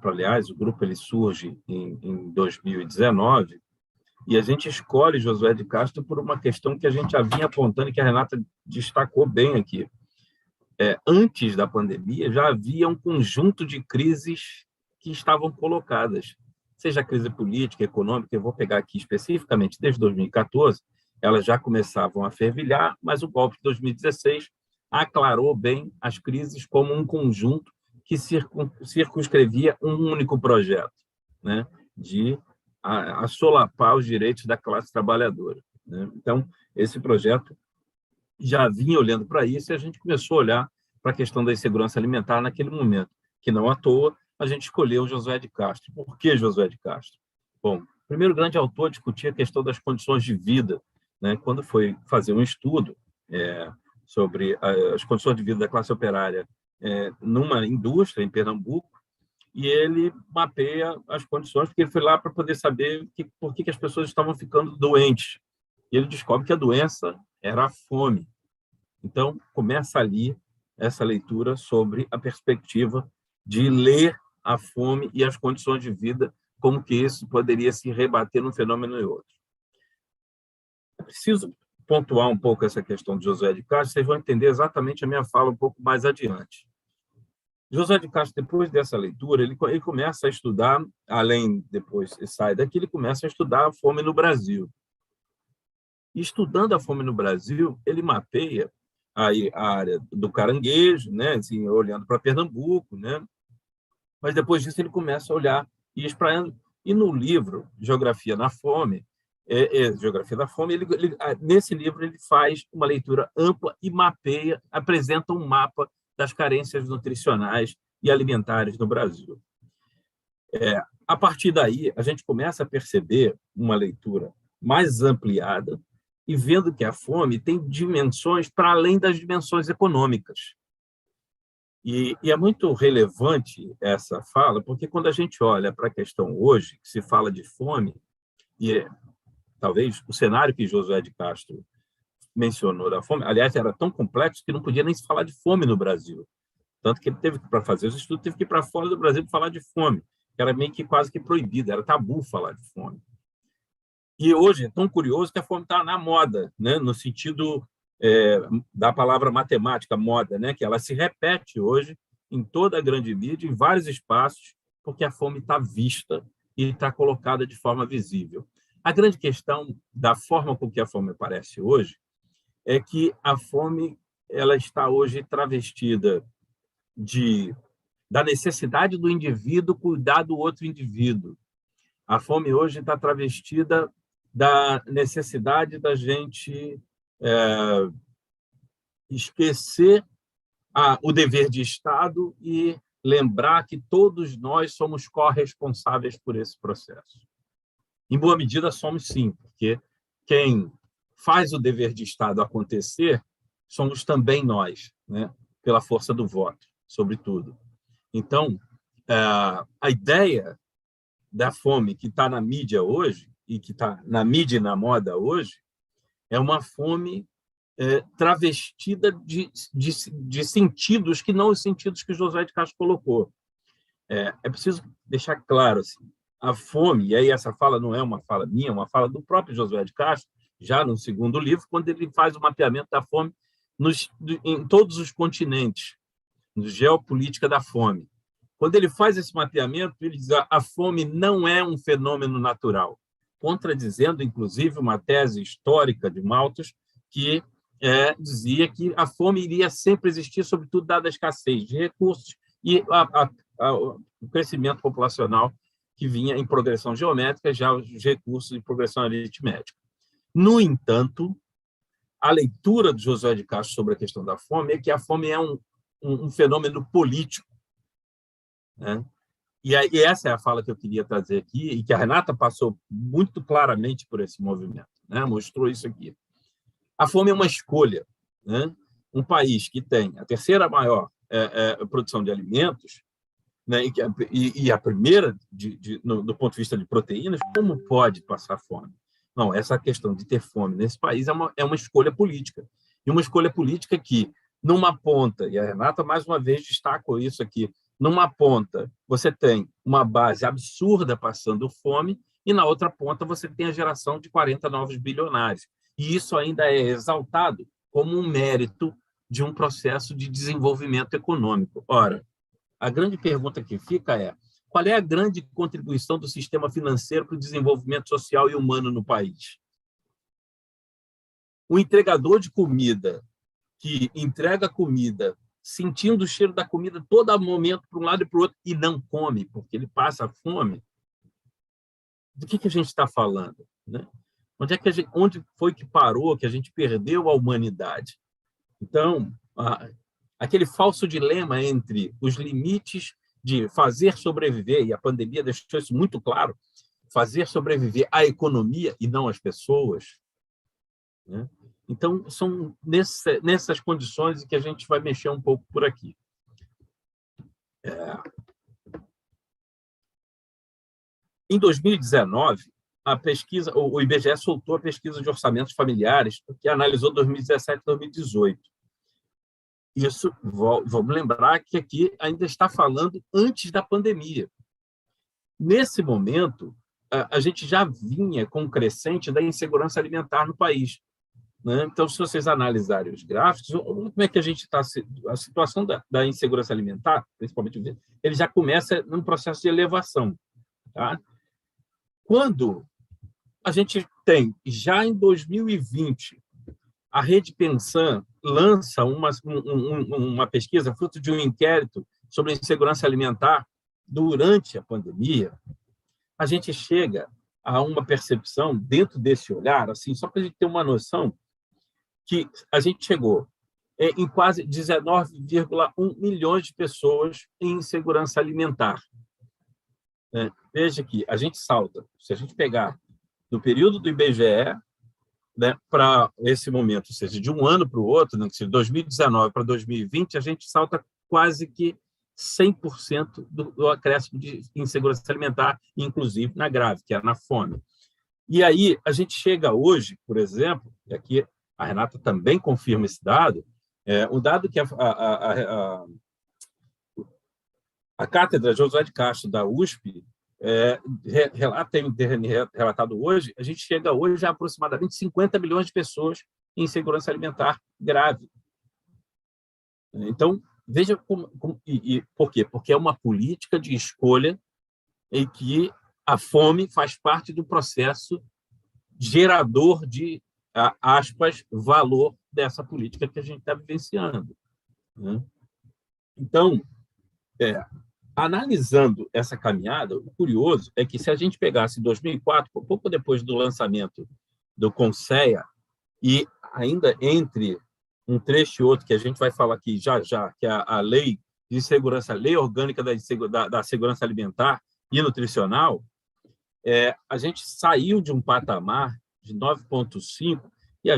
aliás, o grupo ele surge em 2019, e a gente escolhe Josué de Castro por uma questão que a gente já vinha apontando e que a Renata destacou bem aqui. Antes da pandemia, já havia um conjunto de crises que estavam colocadas, seja a crise política, econômica, eu vou pegar aqui especificamente desde 2014, elas já começavam a fervilhar, mas o golpe de 2016 aclarou bem as crises como um conjunto que circunscrevia um único projeto, né, de solapar os direitos da classe trabalhadora, né? Então, esse projeto já vinha olhando para isso e a gente começou a olhar para a questão da insegurança alimentar naquele momento, que não à toa a gente escolheu Josué de Castro. Por que Josué de Castro? Bom, o primeiro grande autor discutia a questão das condições de vida, né? Quando foi fazer um estudo sobre as condições de vida da classe operária numa indústria em Pernambuco, e ele mapeia as condições, porque ele foi lá para poder saber por que as pessoas estavam ficando doentes. E ele descobre que a doença era a fome. Então, começa ali essa leitura sobre a perspectiva de ler a fome e as condições de vida, como que isso poderia se rebater num fenômeno e outro. É preciso pontuar um pouco essa questão de Josué de Castro, vocês vão entender exatamente a minha fala um pouco mais adiante. José de Castro, depois dessa leitura, ele começa a estudar, além, depois sai daqui, ele começa a estudar a fome no Brasil. E, estudando a fome no Brasil, ele mapeia aí a área do caranguejo, né, assim, olhando para Pernambuco, né, mas depois disso ele começa a olhar e espraiando. E no livro Geografia na Fome, Geografia da Fome, nesse livro ele faz uma leitura ampla e mapeia, apresenta um mapa das carências nutricionais e alimentares no Brasil. A partir daí, a gente começa a perceber uma leitura mais ampliada e vendo que a fome tem dimensões para além das dimensões econômicas. E é muito relevante essa fala, porque quando a gente olha para a questão hoje, que se fala de fome, e talvez o cenário que Josué de Castro mencionou da fome, aliás, era tão complexo que não podia nem se falar de fome no Brasil. Tanto que ele teve que, para fazer os estudos, teve que ir para fora do Brasil para falar de fome, que era meio que quase que proibido, era tabu falar de fome. E hoje é tão curioso que a fome está na moda, né? No sentido da palavra matemática, moda, né? Que ela se repete hoje em toda a grande mídia, em vários espaços, porque a fome está vista e está colocada de forma visível. A grande questão da forma com que a fome aparece hoje é que a fome ela está hoje travestida da necessidade do indivíduo cuidar do outro indivíduo. A fome hoje está travestida da necessidade da gente esquecer o dever de Estado e lembrar que todos nós somos corresponsáveis por esse processo. Em boa medida, somos sim, porque quem faz o dever de Estado acontecer somos também nós, né? Pela força do voto, sobretudo. Então, a ideia da fome que está na mídia hoje, e que está na mídia e na moda hoje, é uma fome travestida de sentidos que não os sentidos que Josué de Castro colocou. É preciso deixar claro, assim, a fome, e aí essa fala não é uma fala minha, é uma fala do próprio Josué de Castro, já no segundo livro, quando ele faz o mapeamento da fome em todos os continentes, no Geopolítica da Fome. Quando ele faz esse mapeamento, ele diz que a fome não é um fenômeno natural, contradizendo, inclusive, uma tese histórica de Malthus, que dizia que a fome iria sempre existir, sobretudo dada a escassez de recursos e o crescimento populacional que vinha em progressão geométrica, já os recursos de progressão aritmética. No entanto, a leitura de Josué de Castro sobre a questão da fome é que a fome é um fenômeno político, né? E essa é a fala que eu queria trazer aqui, e que a Renata passou muito claramente por esse movimento, né? Mostrou isso aqui. A fome é uma escolha, né? Um país que tem a terceira maior produção de alimentos, né? E a primeira do ponto de vista de proteínas, como pode passar fome? Não, essa questão de ter fome nesse país é uma escolha política. E uma escolha política que, numa ponta, e a Renata mais uma vez destacou isso aqui, numa ponta você tem uma base absurda passando fome e na outra ponta você tem a geração de 40 novos bilionários. E isso ainda é exaltado como um mérito de um processo de desenvolvimento econômico. Ora, a grande pergunta que fica é: qual é a grande contribuição do sistema financeiro para o desenvolvimento social e humano no país? O entregador de comida que entrega comida sentindo o cheiro da comida todo momento para um lado e para o outro e não come, porque ele passa fome, do que a gente está falando, né? Onde foi que parou, que a gente perdeu a humanidade? Então, aquele falso dilema entre os limites de fazer sobreviver, e a pandemia deixou isso muito claro, fazer sobreviver a economia e não as pessoas, né? Então, são nessas condições que a gente vai mexer um pouco por aqui. Em 2019, o IBGE soltou a pesquisa de orçamentos familiares, que analisou 2017 e 2018. Isso, vamos lembrar que aqui ainda está falando antes da pandemia. Nesse momento, a gente já vinha com um crescente da insegurança alimentar no país. né? Então, se vocês analisarem os gráficos, como é que a gente está... A situação da insegurança alimentar, principalmente, ele já começa num processo de elevação. Tá? Quando a gente tem, já em 2020, a Rede Pensan lança uma pesquisa, fruto de um inquérito sobre a insegurança alimentar durante a pandemia, a gente chega a uma percepção dentro desse olhar, assim, só para a gente ter uma noção, que a gente chegou em quase 19,1 milhões de pessoas em insegurança alimentar. Veja que a gente salta, se a gente pegar do período do IBGE, né, para esse momento, ou seja, de um ano para o outro, né, de 2019 para 2020, a gente salta quase que 100% do acréscimo de insegurança alimentar, inclusive na grave, que é na fome. E aí a gente chega hoje, por exemplo, e aqui a Renata também confirma esse dado, um dado que a Cátedra Josué de Castro, da USP, tem relatado hoje, a gente chega hoje a aproximadamente 50 milhões de pessoas em insegurança alimentar grave. Então, veja por quê? Porque é uma política de escolha em que a fome faz parte do processo gerador de, aspas, valor dessa política que a gente está vivenciando. Né? Então, analisando essa caminhada, o curioso é que se a gente pegasse 2004, pouco depois do lançamento do CONSEA, e ainda entre um trecho e outro, que a gente vai falar aqui já, que é a Lei de Segurança, Lei Orgânica da Segurança Alimentar e Nutricional, a gente saiu de um patamar de 9,5 e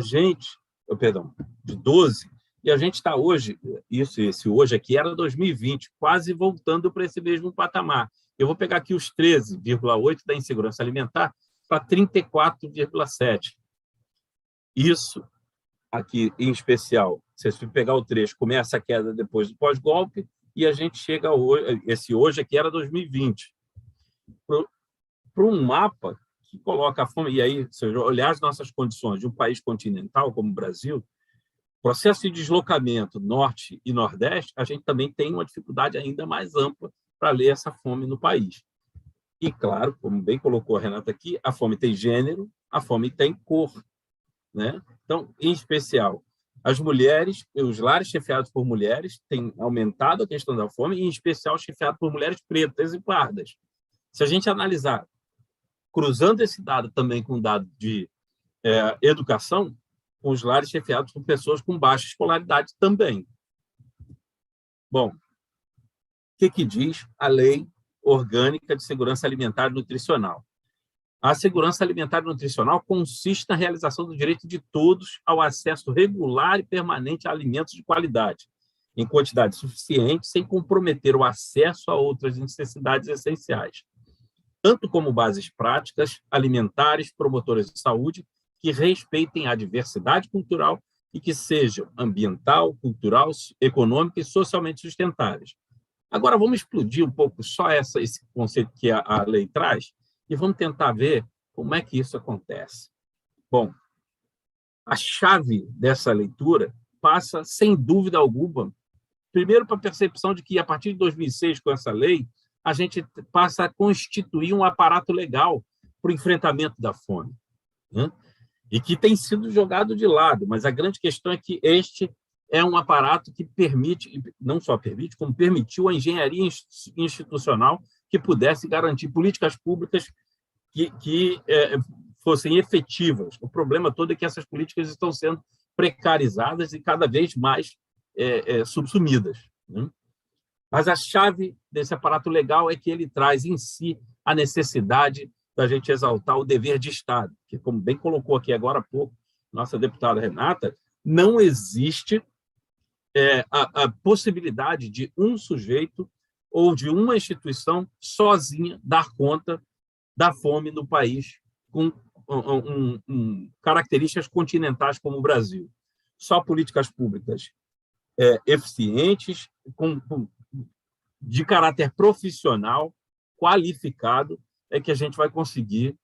de 12, e a gente está hoje, esse hoje aqui era 2020, quase voltando para esse mesmo patamar. Eu vou pegar aqui os 13,8 da insegurança alimentar para 34,7. Isso aqui, em especial, se você pegar o trecho, começa a queda depois do pós-golpe, e a gente chega hoje, esse hoje aqui era 2020, para um mapa que coloca a fome, e aí, se eu olhar as nossas condições de um país continental como o Brasil, processo de deslocamento norte e nordeste, a gente também tem uma dificuldade ainda mais ampla para ler essa fome no país. E, claro, como bem colocou a Renata aqui, a fome tem gênero, a fome tem cor. Né? Então, em especial, as mulheres, os lares chefiados por mulheres têm aumentado a questão da fome, em especial chefiado por mulheres pretas e pardas. Se a gente analisar, cruzando esse dado também com o dado de educação, com os lares chefiados por pessoas com baixa escolaridade também. Bom, o que diz a Lei Orgânica de Segurança Alimentar e Nutricional? A segurança alimentar e nutricional consiste na realização do direito de todos ao acesso regular e permanente a alimentos de qualidade, em quantidade suficiente, sem comprometer o acesso a outras necessidades essenciais, tanto como bases práticas, alimentares, promotoras de saúde, que respeitem a diversidade cultural e que sejam ambiental, cultural, econômica e socialmente sustentáveis. Agora, vamos explodir um pouco só esse conceito que a lei traz e vamos tentar ver como é que isso acontece. Bom, a chave dessa leitura passa, sem dúvida alguma, primeiro para a percepção de que, a partir de 2006, com essa lei, a gente passa a constituir um aparato legal para o enfrentamento da fome, né? E que tem sido jogado de lado, mas a grande questão é que este é um aparato que permite, não só permite, como permitiu a engenharia institucional que pudesse garantir políticas públicas que fossem efetivas. O problema todo é que essas políticas estão sendo precarizadas e cada vez mais subsumidas, né? Mas a chave desse aparato legal é que ele traz em si a necessidade da gente exaltar o dever de Estado, que, como bem colocou aqui agora há pouco nossa deputada Renata, não existe a possibilidade de um sujeito ou de uma instituição sozinha dar conta da fome no país com características continentais como o Brasil. Só políticas públicas eficientes, de caráter profissional, qualificado, é que a gente vai conseguir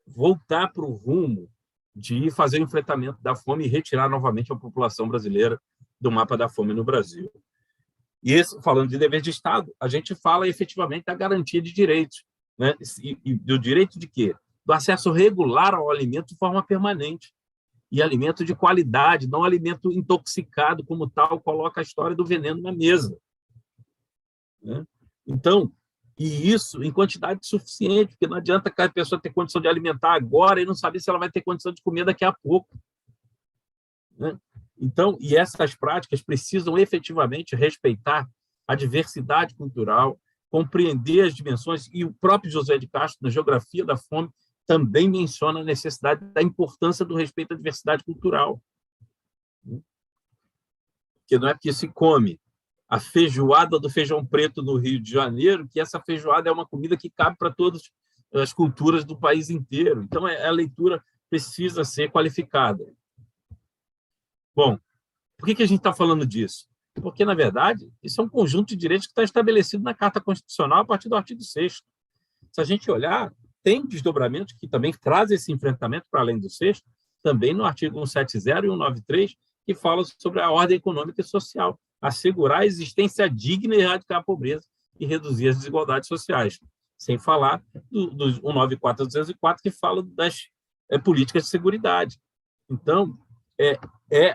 voltar para o rumo de fazer o enfrentamento da fome e retirar novamente a população brasileira do mapa da fome no Brasil. E esse, falando de dever de Estado, a gente fala efetivamente da garantia de direitos, né? E do direito de quê? Do acesso regular ao alimento de forma permanente, e alimento de qualidade, não alimento intoxicado como tal, coloca a história do veneno na mesa, né? Então, e isso em quantidade suficiente, porque não adianta cada pessoa ter condição de alimentar agora e não saber se ela vai ter condição de comer daqui a pouco, né? Então, e essas práticas precisam efetivamente respeitar a diversidade cultural, compreender as dimensões, e o próprio Josué de Castro, na Geografia da Fome, também menciona a necessidade da importância do respeito à diversidade cultural. Porque não é porque se come a feijoada do feijão preto no Rio de Janeiro que essa feijoada é uma comida que cabe para todas as culturas do país inteiro. Então, a leitura precisa ser qualificada. Bom, por que a gente está falando disso? Porque, na verdade, isso é um conjunto de direitos que está estabelecido na Carta Constitucional a partir do artigo 6º. Se a gente olhar, tem desdobramentos que também trazem esse enfrentamento para além do 6º, também no artigo 170 e 193, que fala sobre a ordem econômica e social, assegurar a existência digna e erradicar a pobreza e reduzir as desigualdades sociais. Sem falar do 194 e 204, que fala das políticas de seguridade. Então,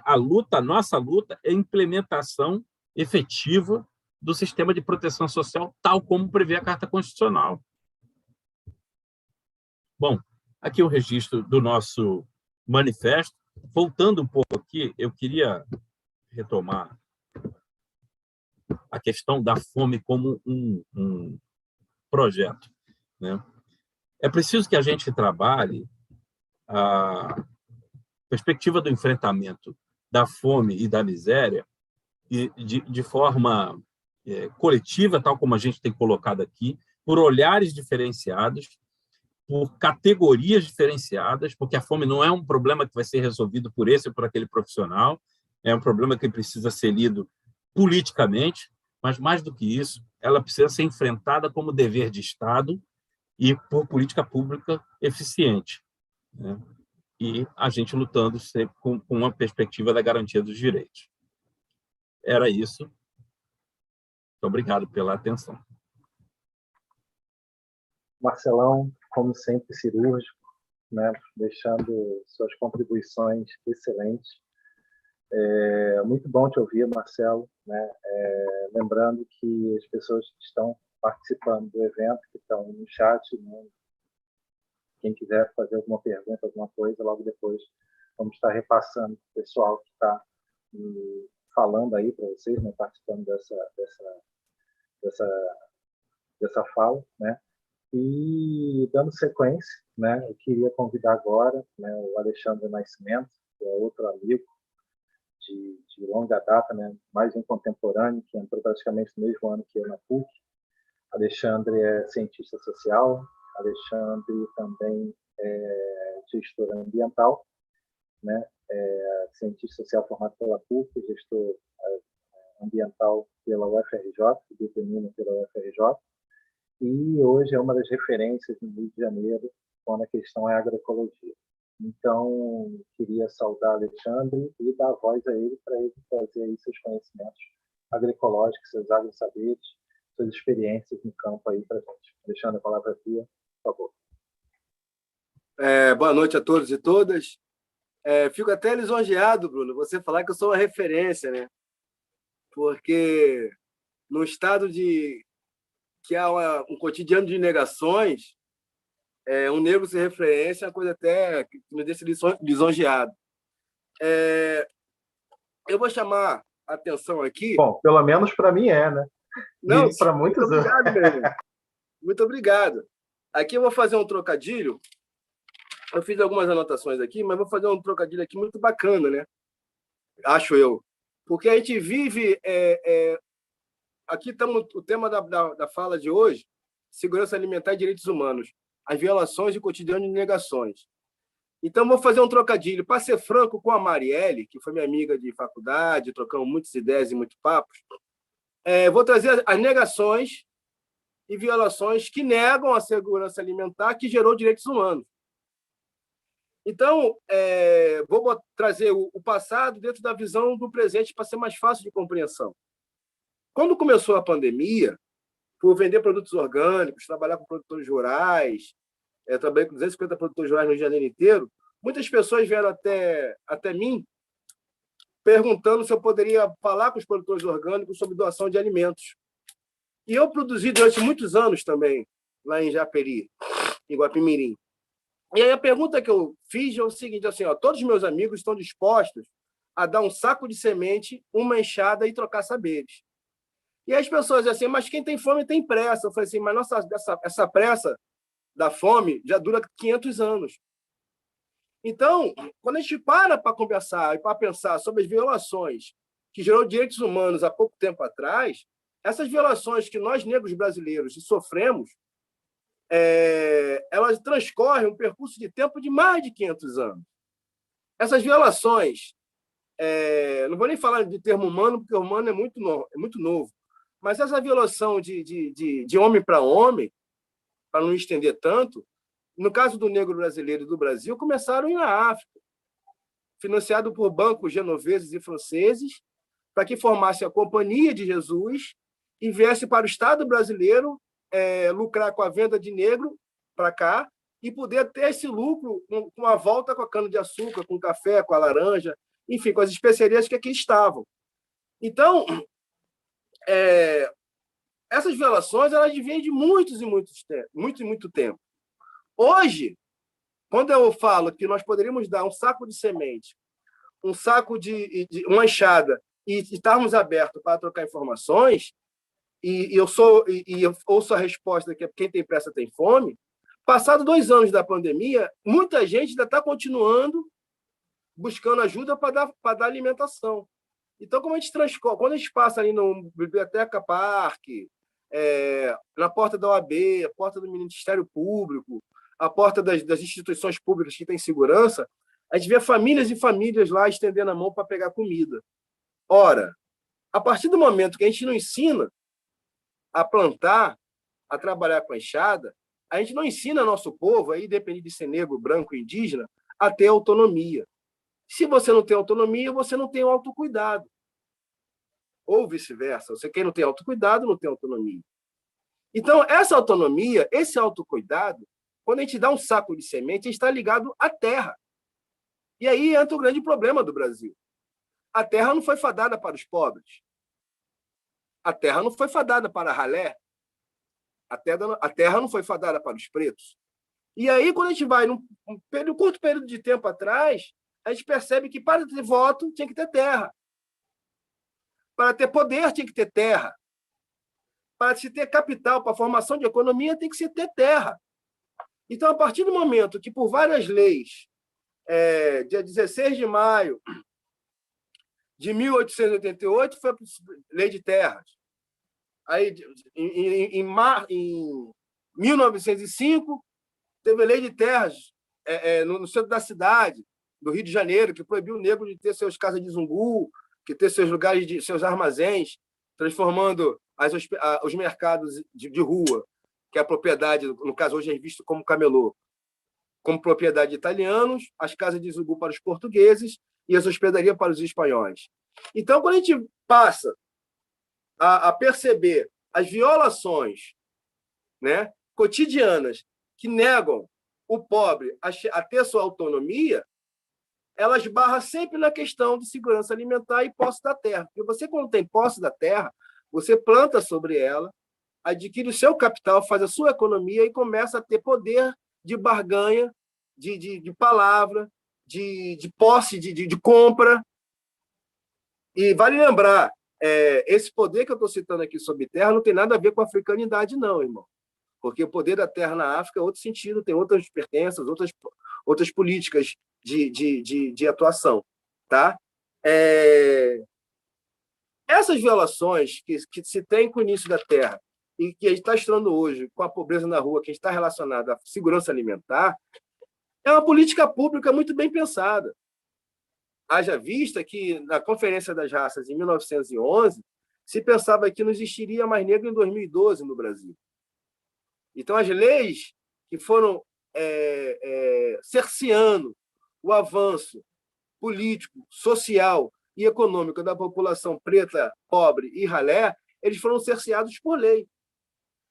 a nossa luta é a implementação efetiva do sistema de proteção social, tal como prevê a Carta Constitucional. Bom, aqui o registro do nosso manifesto. Voltando um pouco aqui, eu queria retomar a questão da fome como um projeto, né? É preciso que a gente trabalhe a perspectiva do enfrentamento da fome e da miséria de forma coletiva, tal como a gente tem colocado aqui, por olhares diferenciados, por categorias diferenciadas, porque a fome não é um problema que vai ser resolvido por esse ou por aquele profissional, é um problema que precisa ser lido politicamente, mas, mais do que isso, ela precisa ser enfrentada como dever de Estado e por política pública eficiente, né? E a gente lutando sempre com uma perspectiva da garantia dos direitos. Era isso. Muito obrigado pela atenção. Marcelão, como sempre, cirúrgico, né, deixando suas contribuições excelentes. Muito bom te ouvir, Marcelo, né? Lembrando que as pessoas que estão participando do evento, que estão no chat, né, quem quiser fazer alguma pergunta, alguma coisa, logo depois vamos estar repassando para o pessoal que está falando aí para vocês, né, participando dessa fala, né? E dando sequência, né, eu queria convidar agora, né, o Alexandre Nascimento, que é outro amigo de longa data, né, mais um contemporâneo, que entrou praticamente no mesmo ano que eu na PUC. Alexandre é cientista social, Alexandre também é gestor ambiental, né, cientista social formado pela PUC, gestor ambiental pela UFRJ, determina pela UFRJ, e hoje é uma das referências no Rio de Janeiro quando a questão é agroecologia. Então, queria saudar Alexandre e dar voz a ele para ele trazer aí seus conhecimentos agroecológicos, seus agrosaberes, suas experiências no campo aí para a gente. Alexandre, a palavra é tua, por favor. Boa noite a todos e todas. Fico até lisonjeado, Bruno, você falar que eu sou uma referência, né? Porque no estado que há um cotidiano de negações, um negro ser referência é uma coisa até que me deixa lisonjeado. Eu vou chamar a atenção aqui... Bom, pelo menos para mim né? Não, para muitos muito obrigado mesmo. Muito obrigado. Aqui eu vou fazer um trocadilho. Eu fiz algumas anotações aqui, mas vou fazer um trocadilho aqui muito bacana, né? Acho eu. Porque a gente vive... Aqui estamos o tema da fala de hoje, segurança alimentar e direitos humanos, as violações e o cotidiano de negações. Então, vou fazer um trocadilho. Para ser franco com a Marielle, que foi minha amiga de faculdade, trocamos muitas ideias e muitos papos, vou trazer as negações e violações que negam a segurança alimentar que gerou direitos humanos. Então, vou trazer o passado dentro da visão do presente para ser mais fácil de compreensão. Quando começou a pandemia, por vender produtos orgânicos, trabalhar com produtores rurais, trabalhei com 250 produtores rurais no Rio de Janeiro inteiro, muitas pessoas vieram até mim perguntando se eu poderia falar com os produtores orgânicos sobre doação de alimentos. E eu produzi durante muitos anos também, lá em Japeri, em Guapimirim. E aí a pergunta que eu fiz é o seguinte, assim, todos os meus amigos estão dispostos a dar um saco de semente, uma enxada e trocar saberes. E as pessoas dizem assim, mas quem tem fome tem pressa. Eu falei assim, mas essa pressa da fome já dura 500 anos. Então, quando a gente para conversar e para pensar sobre as violações que gerou direitos humanos há pouco tempo atrás, essas violações que nós, negros brasileiros, sofremos, elas transcorrem um percurso de tempo de mais de 500 anos. Essas violações, não vou nem falar de termo humano, porque o humano é muito novo, mas essa violação de homem para homem, para não estender tanto, no caso do negro brasileiro e do Brasil, começaram na África, financiado por bancos genoveses e franceses, para que formasse a Companhia de Jesus e viesse para o Estado brasileiro lucrar com a venda de negro para cá e poder ter esse lucro com a volta com a cana-de-açúcar, com o café, com a laranja, enfim, com as especiarias que aqui estavam. Então, essas violações elas vêm de muito tempo. Hoje, quando eu falo que nós poderíamos dar um saco de semente, um saco de uma enxada e estarmos abertos para trocar informações, e eu ouço a resposta que quem tem pressa tem fome, passado 2 anos da pandemia, muita gente ainda está continuando buscando ajuda para dar alimentação. Então, como a gente transcorre, quando a gente passa ali no Biblioteca Parque, na porta da OAB, a porta do Ministério Público, a porta das instituições públicas que têm segurança, a gente vê famílias e famílias lá estendendo a mão para pegar comida. Ora, a partir do momento que a gente não ensina a plantar, a trabalhar com a enxada, a gente não ensina nosso povo, aí independente de ser negro, branco, indígena, a ter autonomia. Se você não tem autonomia, você não tem o autocuidado. Ou vice-versa. Quem não tem autocuidado, não tem autonomia. Então, essa autonomia, esse autocuidado, quando a gente dá um saco de semente, a gente está ligado à terra. E aí entra o grande problema do Brasil. A terra não foi fadada para os pobres. A terra não foi fadada para ralé. A terra não foi fadada para os pretos. E aí, quando a gente vai num curto período de tempo atrás, a gente percebe que para ter voto tinha que ter terra. Para ter poder tinha que ter terra. Para se ter capital, para a formação de economia, tem que se ter terra. Então, a partir do momento que, por várias leis, dia 16 de maio de 1888, foi a Lei de Terras. Aí, em 1905, teve a Lei de Terras no centro da cidade, do Rio de Janeiro, que proibiu o negro de ter suas casas de zumbu, que ter seus lugares, seus armazéns, transformando os mercados de rua, que é a propriedade, no caso hoje é visto como camelô, como propriedade de italianos, as casas de zumbu para os portugueses e as hospedarias para os espanhóis. Então, quando a gente passa a perceber as violações, né, cotidianas que negam o pobre a ter sua autonomia, elas barram sempre na questão de segurança alimentar e posse da terra. Porque você, quando tem posse da terra, você planta sobre ela, adquire o seu capital, faz a sua economia e começa a ter poder de barganha, de palavra, de posse, de compra. E vale lembrar, esse poder que eu estou citando aqui sobre terra não tem nada a ver com a africanidade, não, irmão. Porque o poder da terra na África é outro sentido, tem outras pertenças, outras políticas de atuação. Tá? Essas violações que se tem com o início da terra e que a gente está estudando hoje com a pobreza na rua, que está relacionada à segurança alimentar, é uma política pública muito bem pensada. Haja vista que, na Conferência das Raças, em 1911, se pensava que não existiria mais negro em 2012 no Brasil. Então, as leis que foram cerceando o avanço político, social e econômico da população preta, pobre e ralé, eles foram cerceados por lei.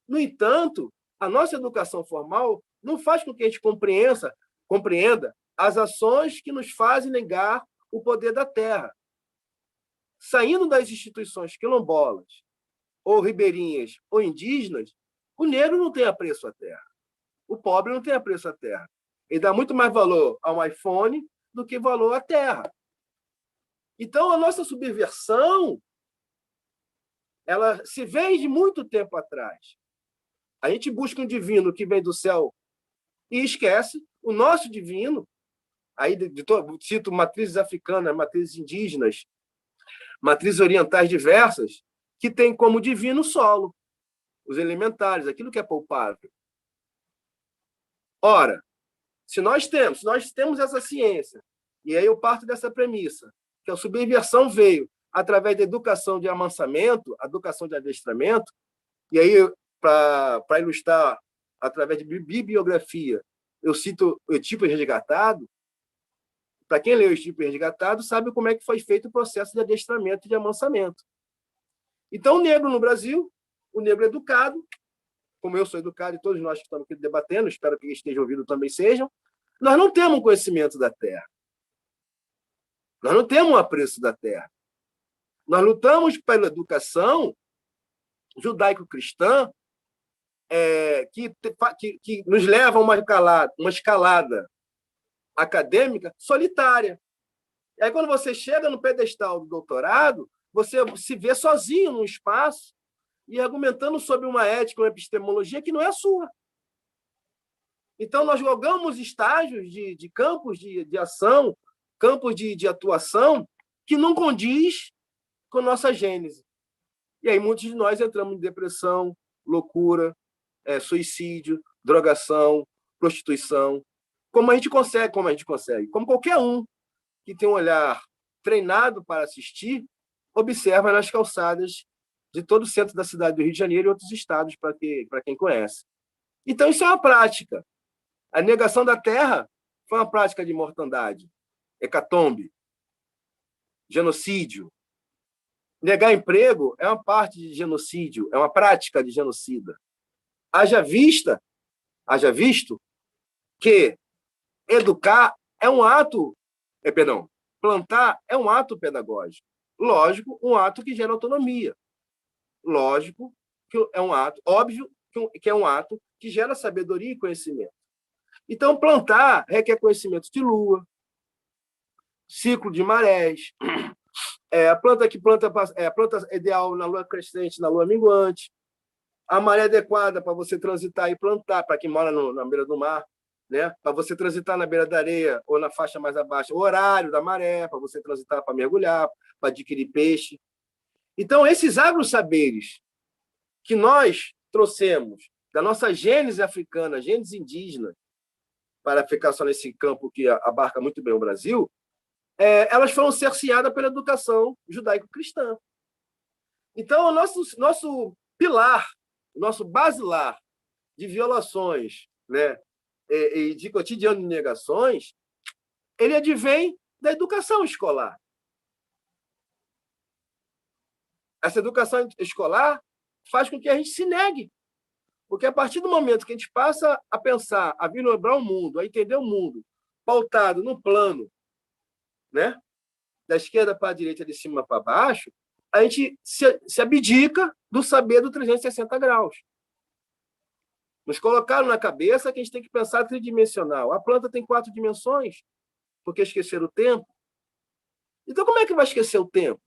No entanto, a nossa educação formal não faz com que a gente compreenda as ações que nos fazem negar o poder da terra. Saindo das instituições quilombolas, ou ribeirinhas, ou indígenas, o negro não tem apreço à terra. O pobre não tem apreço à terra. Ele dá muito mais valor a um iPhone do que valor à terra. Então, a nossa subversão, ela se vem de muito tempo atrás. A gente busca um divino que vem do céu e esquece o nosso divino. Aí cito matrizes africanas, matrizes indígenas, matrizes orientais diversas, que têm como divino o solo, os elementares, aquilo que é palpável. Ora, se nós temos essa ciência, e aí eu parto dessa premissa, que a subversão veio através da educação de amansamento, a educação de adestramento, e aí, para ilustrar, através de bibliografia, eu cito o Etíope Resgatado. Para quem leu o Etíope Resgatado, sabe como é que foi feito o processo de adestramento e de amansamento. Então, o negro no Brasil, o negro educado, como eu sou educado e todos nós que estamos aqui debatendo, espero que estejam ouvindo também sejam, nós não temos conhecimento da terra. Nós não temos um apreço da terra. Nós lutamos pela educação judaico-cristã que nos leva a uma escalada acadêmica solitária. E aí, quando você chega no pedestal do doutorado, você se vê sozinho num espaço e argumentando sobre uma ética, uma epistemologia que não é a sua. Então, nós jogamos estágios de campos de ação, campos de atuação, que não condiz com nossa gênese. E aí, muitos de nós entramos em depressão, loucura, suicídio, drogação, prostituição. Como a gente consegue? Como qualquer um que tem um olhar treinado para assistir, observa nas calçadas de todo o centro da cidade do Rio de Janeiro e outros estados, para quem conhece. Então, isso é uma prática. A negação da terra foi uma prática de mortandade, hecatombe, genocídio. Negar emprego é uma parte de genocídio, é uma prática de genocida. Haja visto que educar é um ato, plantar é um ato pedagógico. Lógico, um ato que gera autonomia. Lógico que é um ato, óbvio que é um ato que gera sabedoria e conhecimento. Então, plantar requer conhecimento de lua, ciclo de marés, a planta ideal na lua crescente, na lua minguante, a maré adequada para você transitar e plantar, para quem mora na beira do mar, né? Para você transitar na beira da areia ou na faixa mais abaixo, o horário da maré, para você transitar para mergulhar, para adquirir peixe. Então, esses agro-saberes que nós trouxemos da nossa gênese africana, gênese indígena, para ficar só nesse campo que abarca muito bem o Brasil, elas foram cerceadas pela educação judaico-cristã. Então, o nosso pilar, o nosso basilar de violações, né, e de cotidiano de negações, ele advém da educação escolar. Essa educação escolar faz com que a gente se negue. Porque a partir do momento que a gente passa a pensar, a vislumbrar o mundo, a entender o mundo, pautado no plano, né, da esquerda para a direita, de cima para baixo, a gente se abdica do saber do 360 graus. Nos colocaram na cabeça que a gente tem que pensar tridimensional. A planta tem 4 dimensões, porque esqueceram o tempo. Então, como é que vai esquecer o tempo?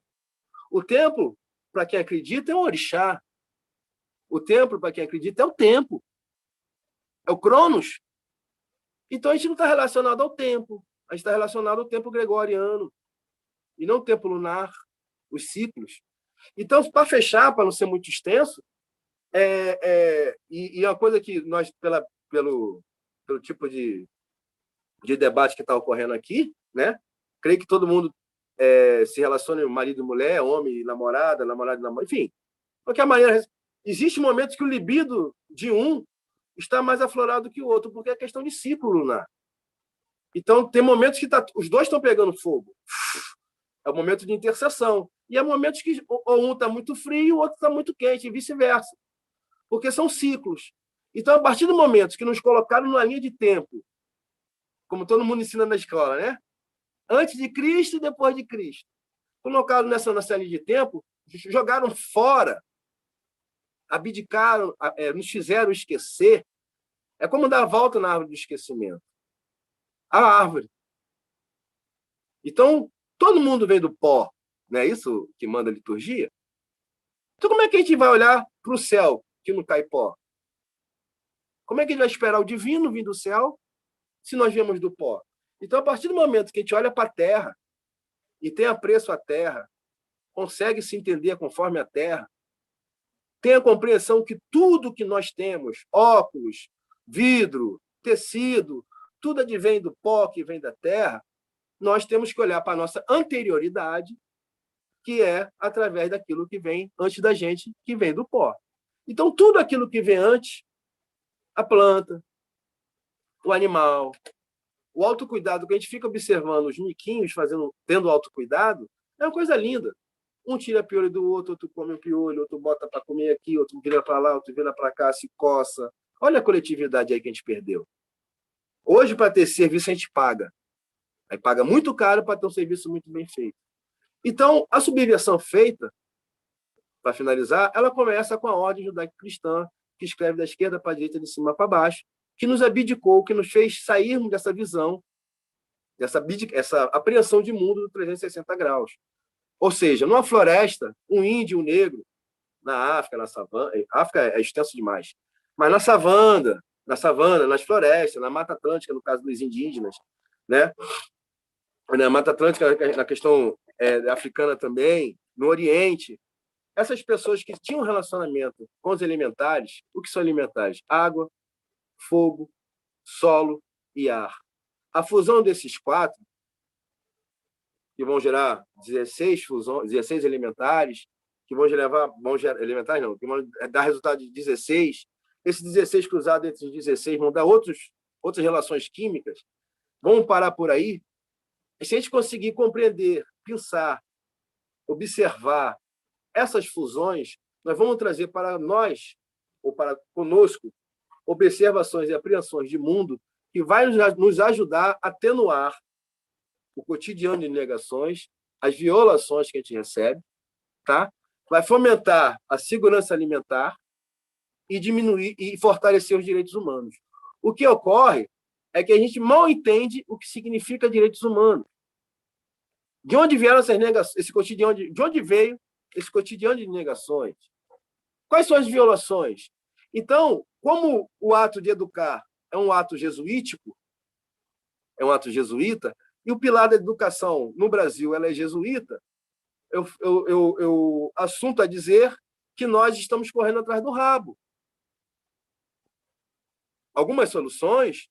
O tempo, para quem acredita, é um orixá. O tempo, para quem acredita, é o tempo. É o Cronos. Então, a gente não está relacionado ao tempo. A gente está relacionado ao tempo gregoriano. E não ao tempo lunar, os ciclos. Então, para fechar, para não ser muito extenso, e uma coisa que nós, pelo tipo de debate que está ocorrendo aqui, né? Creio que todo mundo se relaciona marido e mulher, homem e namorada, namorado e namorada, enfim. De qualquer maneira, existe momentos que o libido de um está mais aflorado que o outro, porque é questão de ciclo lunar. Então, tem momentos que os dois estão pegando fogo. É o momento de intercessão. E há momentos que um está muito frio e o outro está muito quente, e vice-versa. Porque são ciclos. Então, a partir do momento que nos colocaram numa linha de tempo, como todo mundo ensina na escola, né? Antes de Cristo e depois de Cristo. Colocaram nessa linha de tempo, jogaram fora, abdicaram, nos fizeram esquecer. É como dar a volta na árvore do esquecimento. A árvore. Então, todo mundo vem do pó, não é isso que manda a liturgia? Então, como é que a gente vai olhar para o céu, que não cai pó? Como é que a gente vai esperar o divino vir do céu se nós viemos do pó? Então, a partir do momento que a gente olha para a terra e tem apreço à terra, consegue se entender conforme a terra, tem a compreensão que tudo que nós temos, óculos, vidro, tecido, tudo advém do pó que vem da terra, nós temos que olhar para a nossa anterioridade, que é através daquilo que vem antes da gente, que vem do pó. Então, tudo aquilo que vem antes, a planta, o animal, o autocuidado, que a gente fica observando os miquinhos tendo autocuidado, é uma coisa linda. Um tira piolho do outro come o piolho, outro bota para comer aqui, outro vira para lá, outro vira para cá, se coça. Olha a coletividade aí que a gente perdeu. Hoje, para ter serviço, a gente paga. Aí paga muito caro para ter um serviço muito bem feito. Então, a subversão feita, para finalizar, ela começa com a ordem judaico-cristã, que escreve da esquerda para a direita, de cima para baixo, que nos abdicou, que nos fez sairmos dessa visão, essa apreensão de mundo do 360 graus. Ou seja, numa floresta, um índio, um negro, na África, na savana, África é extenso demais, mas na savana, nas florestas, na Mata Atlântica, no caso dos indígenas, né? Na Mata Atlântica, na questão africana também, no Oriente, essas pessoas que tinham um relacionamento com os elementares, o que são elementares? Água, fogo, solo e ar. A fusão desses quatro, que vão gerar 16 elementares, que vão gerar elementares não, que vão dar resultado de 16. Esses 16 cruzados entre os 16 vão dar outras relações químicas. Vamos parar por aí. E se a gente conseguir compreender, pensar, observar essas fusões, nós vamos trazer para nós, ou para conosco, observações e apreensões de mundo que vai nos ajudar a atenuar o cotidiano de negações, as violações que a gente recebe, tá? Vai fomentar a segurança alimentar e diminuir e fortalecer os direitos humanos. O que ocorre é que a gente mal entende o que significa direitos humanos. De onde vieram essas negações, esse cotidiano de onde veio esse cotidiano de negações? Quais são as violações? Então, como o ato de educar é um ato jesuítico, é um ato jesuíta, e o pilar da educação no Brasil ela é jesuíta, eu assunto a dizer que nós estamos correndo atrás do rabo. Algumas soluções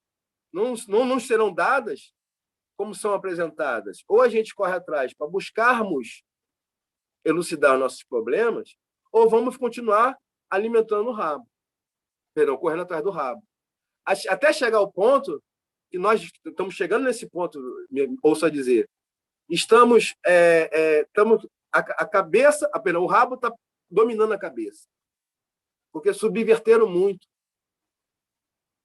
não nos serão dadas como são apresentadas. Ou a gente corre atrás para buscarmos elucidar nossos problemas, ou vamos continuar alimentando o rabo. Perdão, correndo atrás do rabo. Até chegar ao ponto que nós estamos chegando nesse ponto, ouço a dizer, estamos a cabeça, o rabo está dominando a cabeça, porque subverteram muito.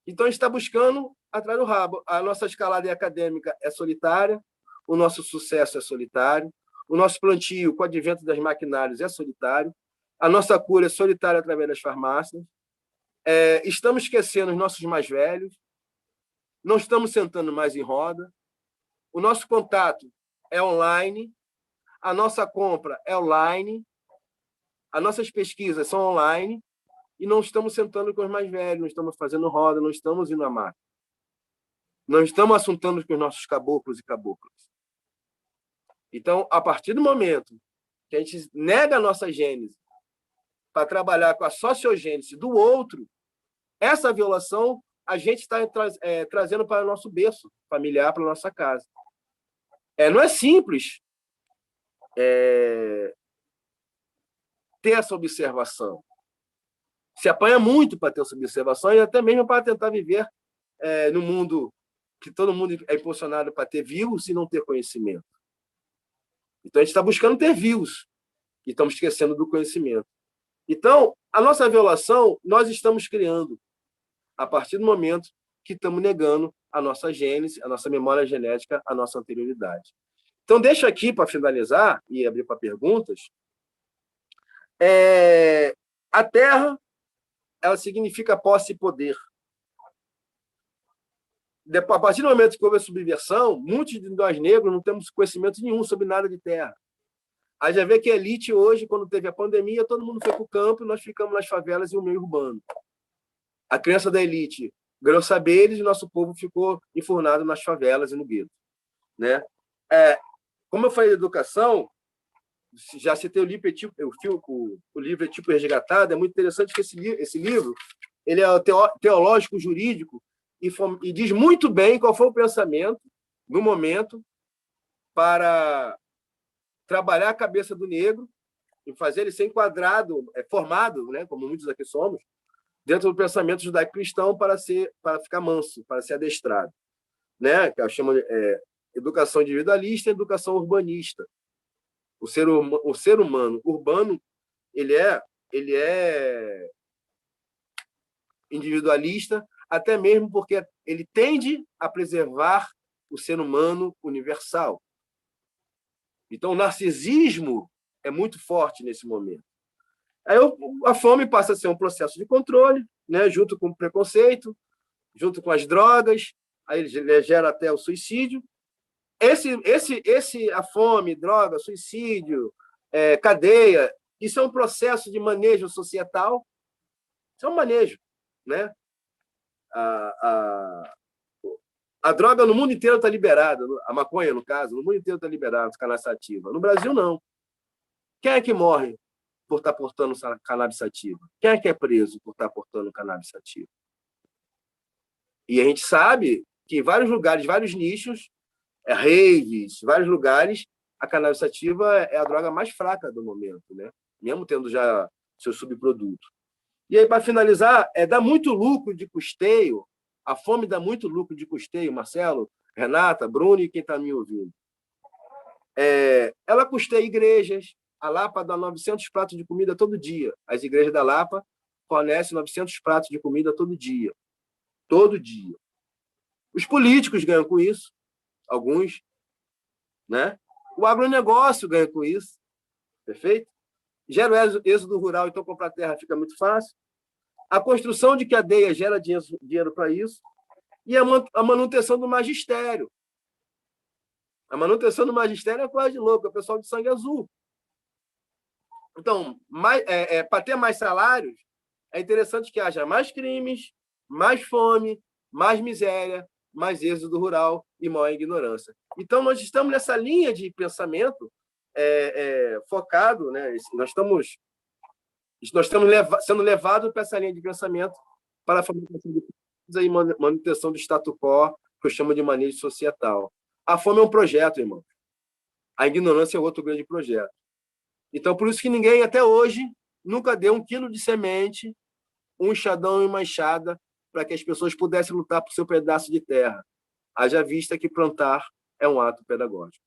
Então, a gente está buscando atrás do rabo. A nossa escalada acadêmica é solitária, o nosso sucesso é solitário, o nosso plantio com o advento das maquinários é solitário, a nossa cura é solitária através das farmácias, estamos esquecendo os nossos mais velhos, não estamos sentando mais em roda, o nosso contato é online, a nossa compra é online, as nossas pesquisas são online, e não estamos sentando com os mais velhos, não estamos fazendo roda, não estamos indo à máquina. Não estamos assuntando com os nossos caboclos e caboclas. Então, a partir do momento que a gente nega a nossa gênese para trabalhar com a sociogênese do outro, essa violação a gente está trazendo para o nosso berço familiar, para a nossa casa. Não é simples ter essa observação. Se apanha muito para ter essa observação e até mesmo para tentar viver no mundo que todo mundo é impulsionado para ter views e não ter conhecimento. Então, a gente está buscando ter views e estamos esquecendo do conhecimento. Então, a nossa violação, nós estamos criando a partir do momento que estamos negando a nossa gênese, a nossa memória genética, a nossa anterioridade. Então, deixo aqui, para finalizar e abrir para perguntas, a Terra, ela significa posse e poder. A partir do momento que houve a subversão, muitos de nós negros não temos conhecimento nenhum sobre nada de terra. Aí já vê que a elite hoje, quando teve a pandemia, todo mundo foi para o campo e nós ficamos nas favelas e no meio urbano. A crença da elite ganhou saberes e nosso povo ficou enfurnado nas favelas e no gueto. Né? Como eu falei de educação, já citei o livro Tipo Resgatado, é muito interessante que esse livro ele é teológico, jurídico, e diz muito bem qual foi o pensamento, no momento, para trabalhar a cabeça do negro e fazer ele ser enquadrado, formado, né, como muitos aqui somos, dentro do pensamento judaico-cristão para ficar manso, para ser adestrado. Né? Que eu chamo de educação individualista e educação urbanista. O ser humano urbano ele é individualista, até mesmo porque ele tende a preservar o ser humano universal. Então, o narcisismo é muito forte nesse momento. Aí a fome passa a ser um processo de controle, né, junto com o preconceito, junto com as drogas, aí ele gera até o suicídio. A fome, droga, suicídio, cadeia, isso é um processo de manejo societal. Isso é um manejo, né? A droga no mundo inteiro está liberada, a maconha, no caso, no mundo inteiro está liberada, cannabis sativa. No Brasil, não. Quem é que morre por estar portando cannabis sativa? Quem é que é preso por estar portando cannabis sativa? E a gente sabe que em vários lugares, vários nichos, raves, vários lugares, a cannabis sativa é a droga mais fraca do momento, né? Mesmo tendo já seu subproduto. E aí, para finalizar, dá muito lucro de custeio, a fome dá muito lucro de custeio, Marcelo, Renata, Bruno e quem está me ouvindo. Ela custeia igrejas, a Lapa dá 900 pratos de comida todo dia. As igrejas da Lapa fornecem 900 pratos de comida todo dia. Todo dia. Os políticos ganham com isso, alguns, né? O agronegócio ganha com isso, perfeito? Gera o êxodo rural, então comprar terra fica muito fácil. A construção de cadeia gera dinheiro para isso. E a manutenção do magistério. A manutenção do magistério é quase louca, é o pessoal de sangue azul. Então, para ter mais salários, é interessante que haja mais crimes, mais fome, mais miséria, mais êxodo rural e maior ignorância. Então, nós estamos nessa linha de pensamento focado, né? Nós estamos sendo levados para essa linha de pensamento para a formatação de coisas e manutenção do status quo, que eu chamo de manejo societal. A fome é um projeto, irmão. A ignorância é outro grande projeto. Então, por isso que ninguém, até hoje, nunca deu 1 quilo de semente, um enxadão e uma enxada para que as pessoas pudessem lutar por seu pedaço de terra. Haja vista que plantar é um ato pedagógico.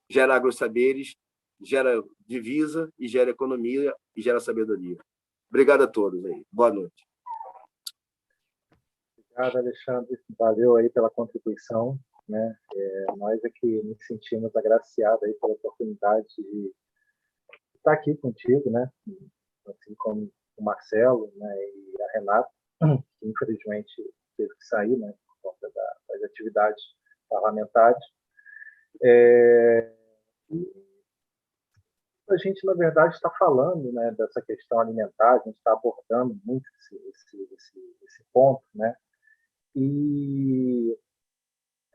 Gera agrosaberes, gera divisa e gera economia e gera sabedoria. Obrigado a todos aí. Boa noite. Obrigado, Alexandre. Valeu aí pela contribuição, né? Nós aqui nos sentimos agraciados aí pela oportunidade de estar aqui contigo, né? Assim como o Marcelo, né? E a Renata, que infelizmente teve que sair, né? Por conta das atividades parlamentares. E a gente, na verdade, está falando, né, dessa questão alimentar, a gente está abordando muito esse ponto, né? E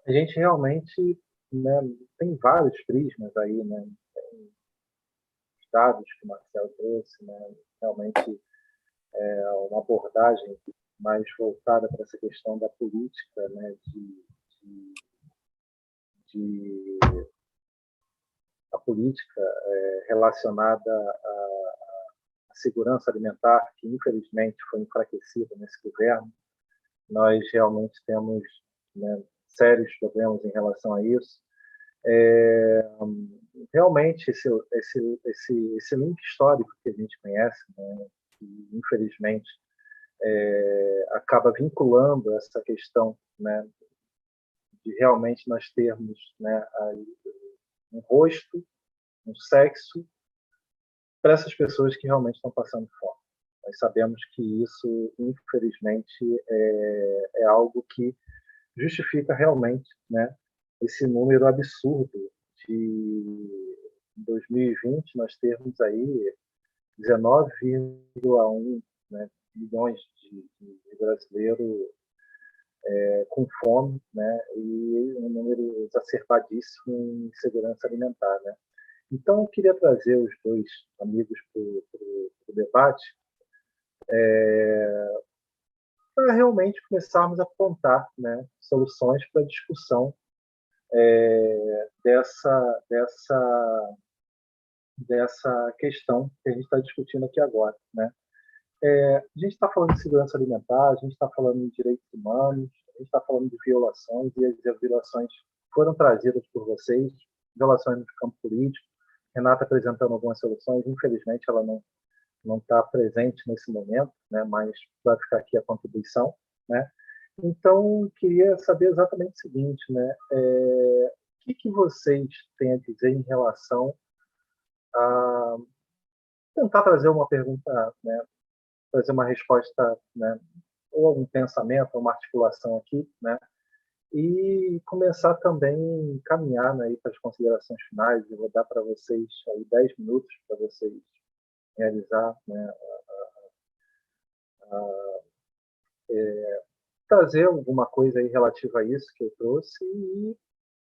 a gente realmente, né, tem vários prismas aí, né? Tem os dados que o Marcelo trouxe, né? Realmente é uma abordagem mais voltada para essa questão da política, né? A política relacionada à segurança alimentar, que infelizmente foi enfraquecida nesse governo. Nós realmente temos, né, sérios problemas em relação a isso. Realmente, esse link histórico que a gente conhece, né, que, infelizmente, acaba vinculando essa questão, né, de realmente nós termos, né, um rosto, um sexo, para essas pessoas que realmente estão passando fome. Nós sabemos que isso, infelizmente, é algo que justifica realmente, né, esse número absurdo de, em 2020, nós termos aí 19,1, né, milhões de brasileiros com fome, né, e um número exacerbadíssimo em segurança alimentar, né. Então, eu queria trazer os dois amigos para o debate, para realmente começarmos a apontar, né, soluções para a discussão dessa questão que a gente está discutindo aqui agora, né? A gente está falando de segurança alimentar, a gente está falando de direitos humanos, a gente está falando de violações, e as violações foram trazidas por vocês, violações no campo político. Renata apresentando algumas soluções, infelizmente ela não está presente nesse momento, né? Mas vai ficar aqui a contribuição, né? Então, queria saber exatamente o seguinte, né? O que vocês têm a dizer em relação a tentar trazer uma pergunta, né? Trazer uma resposta, né? Ou algum pensamento, uma articulação aqui, né? E começar também a caminhar, né, para as considerações finais. Eu vou dar para vocês aí 10 minutos para vocês realizar, né, trazer alguma coisa aí relativa a isso que eu trouxe e,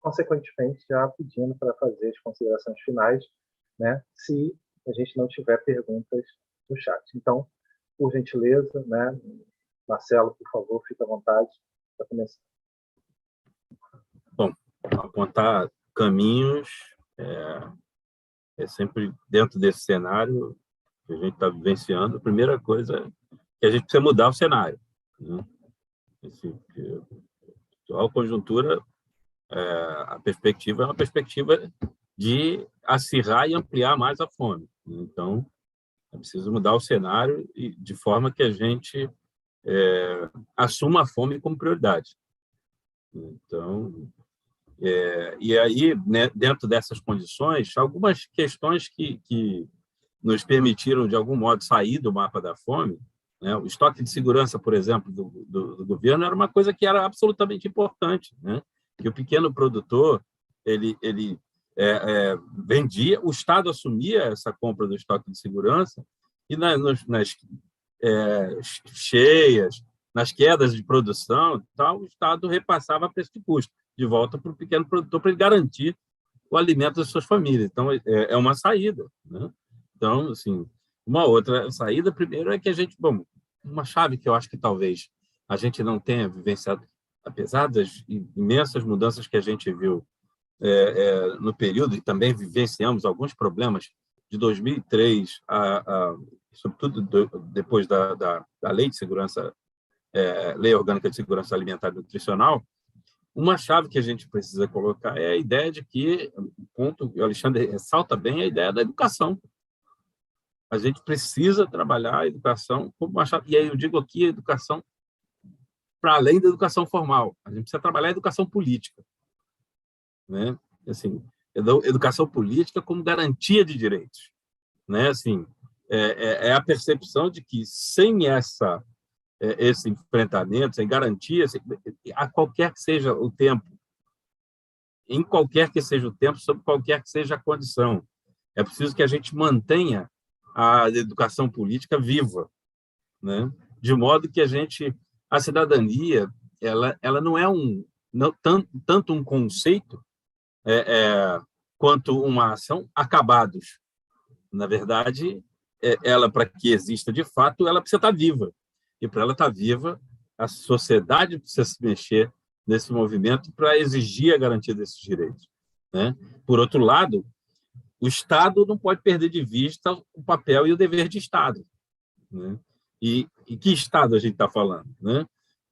consequentemente, já pedindo para fazer as considerações finais, né, se a gente não tiver perguntas no chat. Então, por gentileza, né, Marcelo, por favor, fique à vontade para começar. Bom, apontar caminhos é sempre dentro desse cenário que a gente está vivenciando. A primeira coisa é que a gente precisa mudar o cenário, né? A atual conjuntura, a perspectiva é uma perspectiva de acirrar e ampliar mais a fome. Então, é preciso mudar o cenário de forma que a gente assuma a fome como prioridade. Então, e aí, né, dentro dessas condições, algumas questões que nos permitiram, de algum modo, sair do mapa da fome, né? O estoque de segurança, por exemplo, do governo era uma coisa que era absolutamente importante, né? Que o pequeno produtor ele vendia, o Estado assumia essa compra do estoque de segurança e nas cheias, nas quedas de produção, tal, o Estado repassava a preço de custo de volta para o pequeno produtor para ele garantir o alimento das suas famílias. Então, é uma saída, né? Então, assim, uma outra saída, primeiro, é que a gente... Bom, uma chave que eu acho que talvez a gente não tenha vivenciado, apesar das imensas mudanças que a gente viu no período, e também vivenciamos alguns problemas de 2003, sobretudo depois da Lei de Segurança, Lei Orgânica de Segurança Alimentar e Nutricional. Uma chave que a gente precisa colocar é a ideia de que, o ponto que o Alexandre ressalta bem, é a ideia da educação. A gente precisa trabalhar a educação como uma chave, e aí eu digo aqui a educação para além da educação formal. A gente precisa trabalhar a educação política, né? Assim, educação política como garantia de direitos, né? Assim, a percepção de que sem esse enfrentamento, sem garantia, a qualquer que seja o tempo, em qualquer que seja o tempo, sob qualquer que seja a condição, é preciso que a gente mantenha a educação política viva, né? De modo que a cidadania, ela não é tanto um conceito quanto uma ação acabados. Na verdade, ela, para que exista de fato, ela precisa estar viva. E para ela estar viva, a sociedade precisa se mexer nesse movimento para exigir a garantia desses direitos, né? Por outro lado, o Estado não pode perder de vista o papel e o dever de Estado, né? E que Estado a gente está falando, né?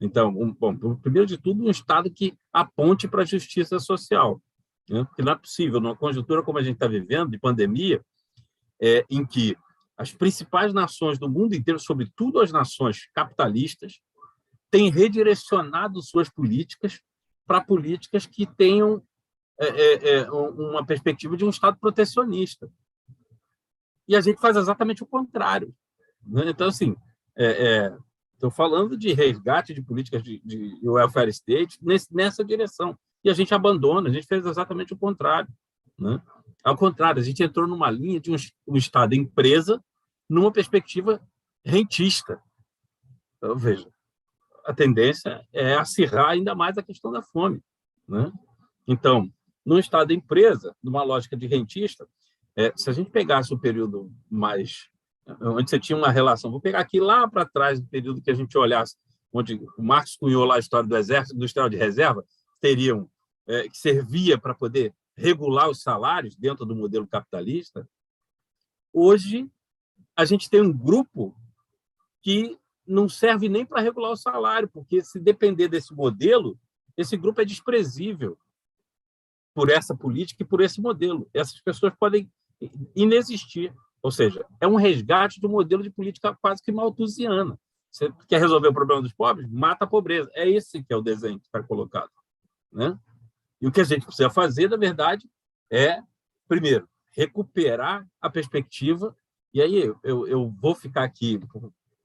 Então, bom, primeiro de tudo, um Estado que aponte para a justiça social, né? Porque não é possível, numa conjuntura como a gente está vivendo, de pandemia, em que as principais nações do mundo inteiro, sobretudo as nações capitalistas, têm redirecionado suas políticas para políticas que tenham uma perspectiva de um Estado protecionista. E a gente faz exatamente o contrário, né? Então, assim, estou falando de resgate de políticas de welfare state nessa direção. E a gente abandona, a gente fez exatamente o contrário, né? Ao contrário, a gente entrou numa linha de um Estado empresa numa perspectiva rentista. Então, veja, a tendência é acirrar ainda mais a questão da fome, né? Então, no Estado empresa, numa lógica de rentista, se a gente pegasse o período mais onde você tinha uma relação, vou pegar aqui lá para trás, do período que a gente olhasse, onde o Marx cunhou lá a história do exército industrial de reserva, que servia para poder regular os salários dentro do modelo capitalista. Hoje, a gente tem um grupo que não serve nem para regular o salário, porque, se depender desse modelo, esse grupo é desprezível por essa política e por esse modelo. Essas pessoas podem inexistir. Ou seja, é um resgate de um modelo de política quase que malthusiana. Você quer resolver o problema dos pobres? Mata a pobreza. É esse que é o desenho que está colocado, né? E o que a gente precisa fazer, na verdade, é, primeiro, recuperar a perspectiva. E aí eu vou ficar aqui,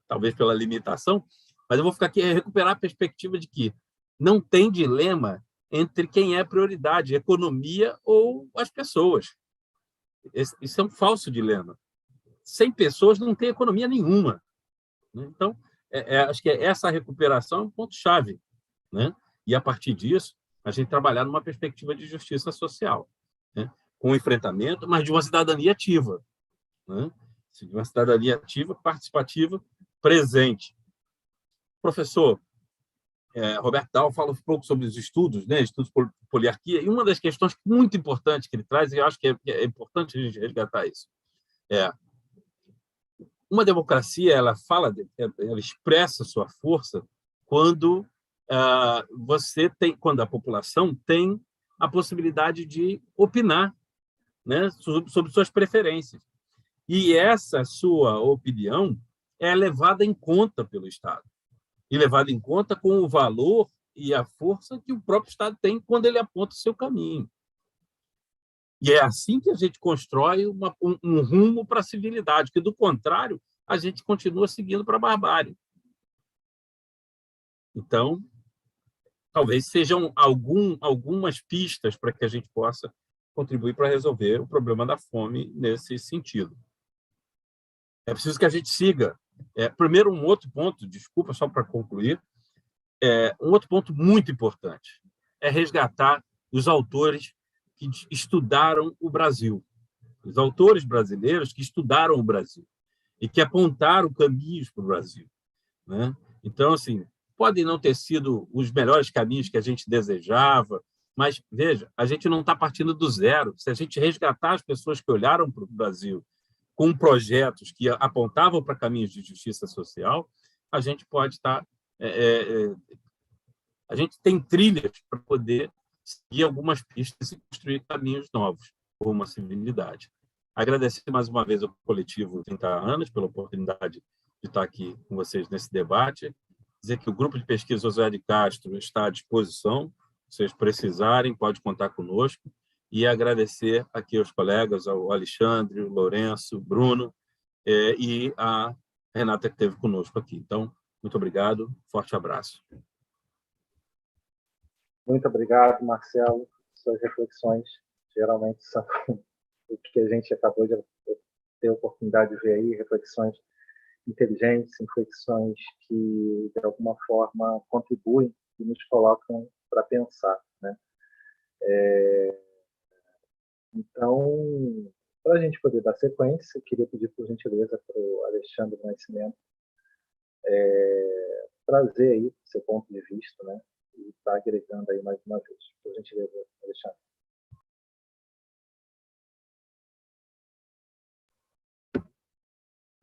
talvez pela limitação, mas eu vou ficar aqui recuperar a perspectiva de que não tem dilema entre quem é prioridade, economia ou as pessoas. Isso é um falso dilema. Sem pessoas não tem economia nenhuma, né? Então, acho que essa recuperação é um ponto-chave, né? E, a partir disso, a gente trabalhar numa perspectiva de justiça social, né? Com o enfrentamento, mas de uma cidadania ativa, né? De uma cidadania ativa, participativa, presente. Professor Roberto Dal fala um pouco sobre os estudos, né? Estudos por poliarquia, e uma das questões muito importantes que ele traz, e eu acho que é importante a gente resgatar isso, uma democracia, ela expressa sua força quando quando a população tem a possibilidade de opinar, né, sobre suas preferências. E essa sua opinião é levada em conta pelo Estado, e levada em conta com o valor e a força que o próprio Estado tem quando ele aponta o seu caminho. E é assim que a gente constrói um rumo para a civilidade, que, do contrário, a gente continua seguindo para a barbárie. Então, talvez sejam algumas pistas para que a gente possa contribuir para resolver o problema da fome nesse sentido. É preciso que a gente siga. Primeiro, um outro ponto, desculpa, só para concluir, um outro ponto muito importante é resgatar os autores que estudaram o Brasil, os autores brasileiros que estudaram o Brasil e que apontaram caminhos para o Brasil, né? Então, assim, podem não ter sido os melhores caminhos que a gente desejava, mas, veja, a gente não está partindo do zero. Se a gente resgatar as pessoas que olharam para o Brasil com projetos que apontavam para caminhos de justiça social, a gente pode estar... a gente tem trilhas para poder seguir algumas pistas e construir caminhos novos por uma civilidade. Agradecer mais uma vez ao coletivo 30 anos pela oportunidade de estar aqui com vocês nesse debate, dizer que o grupo de pesquisa Josué de Castro está à disposição, se vocês precisarem, pode contar conosco, e agradecer aqui aos colegas, ao Alexandre, o Lourenço, o Bruno e a Renata, que esteve conosco aqui. Então, muito obrigado, forte abraço. Muito obrigado, Marcelo. Suas reflexões geralmente são o que a gente acabou de ter a oportunidade de ver aí, reflexões inteligentes, reflexões que, de alguma forma, contribuem e nos colocam para pensar, né? Então, para a gente poder dar sequência, eu queria pedir, por gentileza, para o Alexandre Nascimento trazer aí seu ponto de vista, né? E está agregando aí mais uma vez. Por gentileza, Alexandre.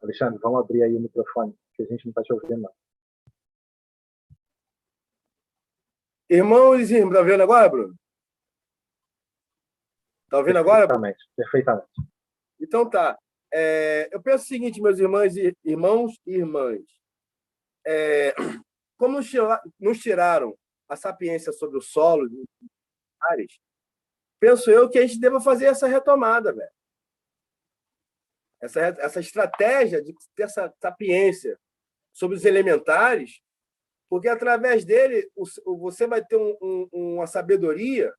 Alexandre, vamos abrir aí o microfone, que a gente não está te ouvindo, não. Irmãos e irmãs, tá vendo agora, Bruno? Tá ouvindo agora? Perfeitamente, perfeitamente. Então tá. Eu penso o seguinte, meus irmãos e irmãs. Como nos tiraram a sapiência sobre o solo de áreas, penso eu que a gente deva fazer essa retomada, velho. Essa estratégia de ter essa sapiência sobre os elementares, porque através dele você vai ter uma sabedoria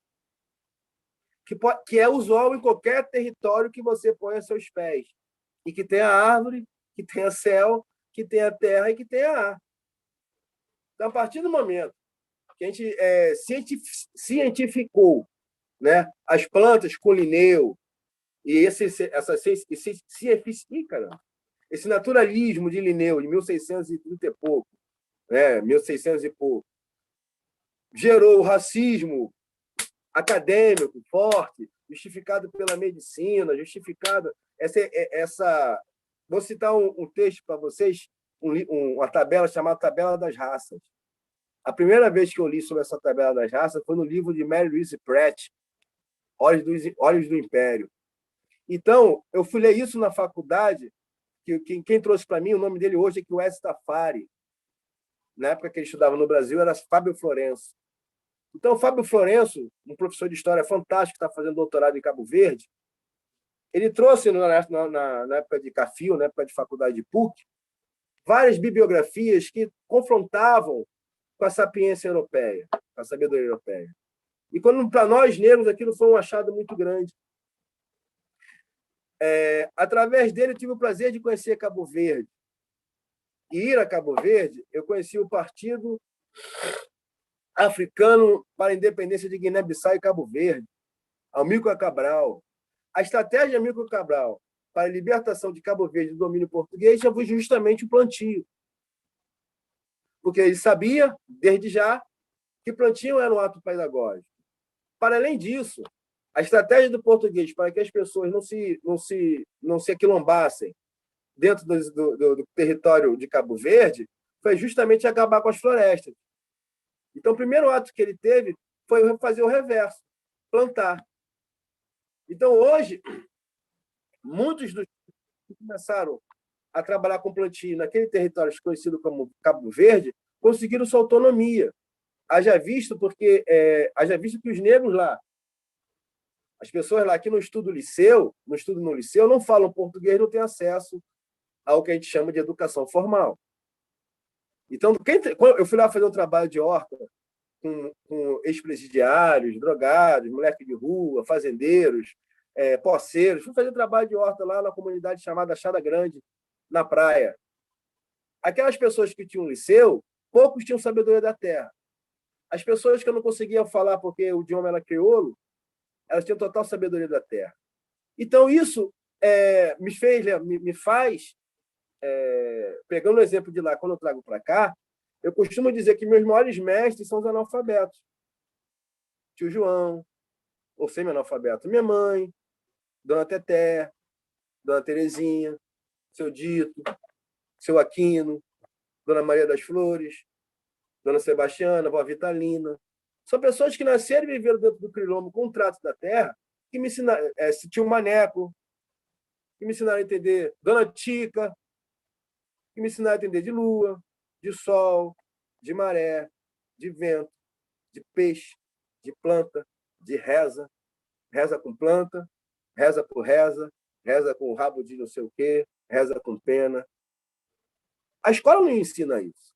que é usual em qualquer território que você põe a seus pés, e que tenha árvore, que tenha céu, que tenha terra e que tenha ar. Então, a partir do momento que a gente cientificou, né, as plantas com Linneu, e esse naturalismo de Linneu, de 1630 e pouco, né, 1600 e pouco, gerou o racismo acadêmico forte, justificado pela medicina, justificado Vou citar um texto para vocês, uma tabela chamada Tabela das Raças. A primeira vez que eu li sobre essa Tabela das Raças foi no livro de Mary Louise Pratt, Olhos do Império. Então, eu fui ler isso na faculdade, quem trouxe para mim, o nome dele hoje é Wes Tafari. Na época que ele estudava no Brasil, era Fábio Florencio. Então, o Fábio Florencio, um professor de história fantástico, que está fazendo doutorado em Cabo Verde, ele trouxe, na época de CAFIO, na época de faculdade de PUC, várias bibliografias que confrontavam com a sapiência europeia, com a sabedoria europeia. E quando, para nós negros, aquilo foi um achado muito grande. Através dele, eu tive o prazer de conhecer Cabo Verde. E ir a Cabo Verde, eu conheci o Partido Africano para a Independência de Guiné-Bissau e Cabo Verde, Amílcar Cabral. A estratégia de Amílcar Cabral para a libertação de Cabo Verde do domínio português foi justamente o plantio. Porque ele sabia, desde já, que plantio era um ato pedagógico. Para além disso, a estratégia do português para que as pessoas não se aquilombassem dentro do território de Cabo Verde foi justamente acabar com as florestas. Então, o primeiro ato que ele teve foi fazer o reverso, plantar. Então, hoje, muitos dos que começaram a trabalhar com plantio naquele território conhecido como Cabo Verde conseguiram sua autonomia. Haja visto que os negros lá, as pessoas lá que no estudo no liceu, não falam português, não têm acesso ao que a gente chama de educação formal. Então, eu fui lá fazer um trabalho de horta com ex-presidiários, drogados, moleque de rua, fazendeiros, poceiros. Fui fazer trabalho de horta lá na comunidade chamada Chada Grande, na praia. Aquelas pessoas que tinham liceu, poucos tinham sabedoria da terra. As pessoas que eu não conseguia falar porque o idioma era crioulo, elas tinham total sabedoria da terra. Então, isso me faz, pegando o exemplo de lá, quando eu trago para cá, eu costumo dizer que meus maiores mestres são os analfabetos. Tio João, ou semi-analfabeto, minha mãe, Dona Teté, Dona Terezinha, seu Dito, seu Aquino, Dona Maria das Flores, Dona Sebastiana, Vó Vitalina. São pessoas que nasceram e viveram dentro do Quilombo com o trato da terra, que me ensinaram, tio Maneco, que me ensinaram a entender Dona Tica, que me ensinaram a entender de lua, de sol, de maré, de vento, de peixe, de planta, de reza, reza com planta, reza por reza, reza com rabo de não sei o quê, reza com pena. A escola não ensina isso.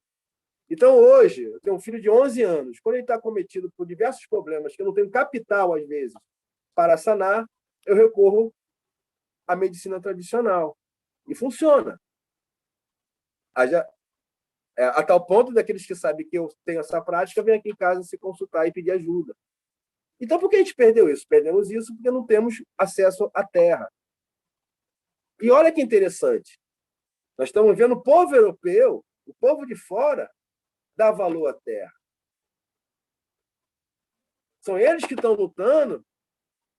Então, hoje, eu tenho um filho de 11 anos. Quando ele está cometido por diversos problemas, que eu não tenho capital, às vezes, para sanar, eu recorro à medicina tradicional. E funciona. A tal ponto daqueles que sabem que eu tenho essa prática, vêm aqui em casa se consultar e pedir ajuda. Então, por que a gente perdeu isso? Perdemos isso porque não temos acesso à terra. E olha que interessante. Nós estamos vendo o povo europeu, o povo de fora, dar valor à terra. São eles que estão lutando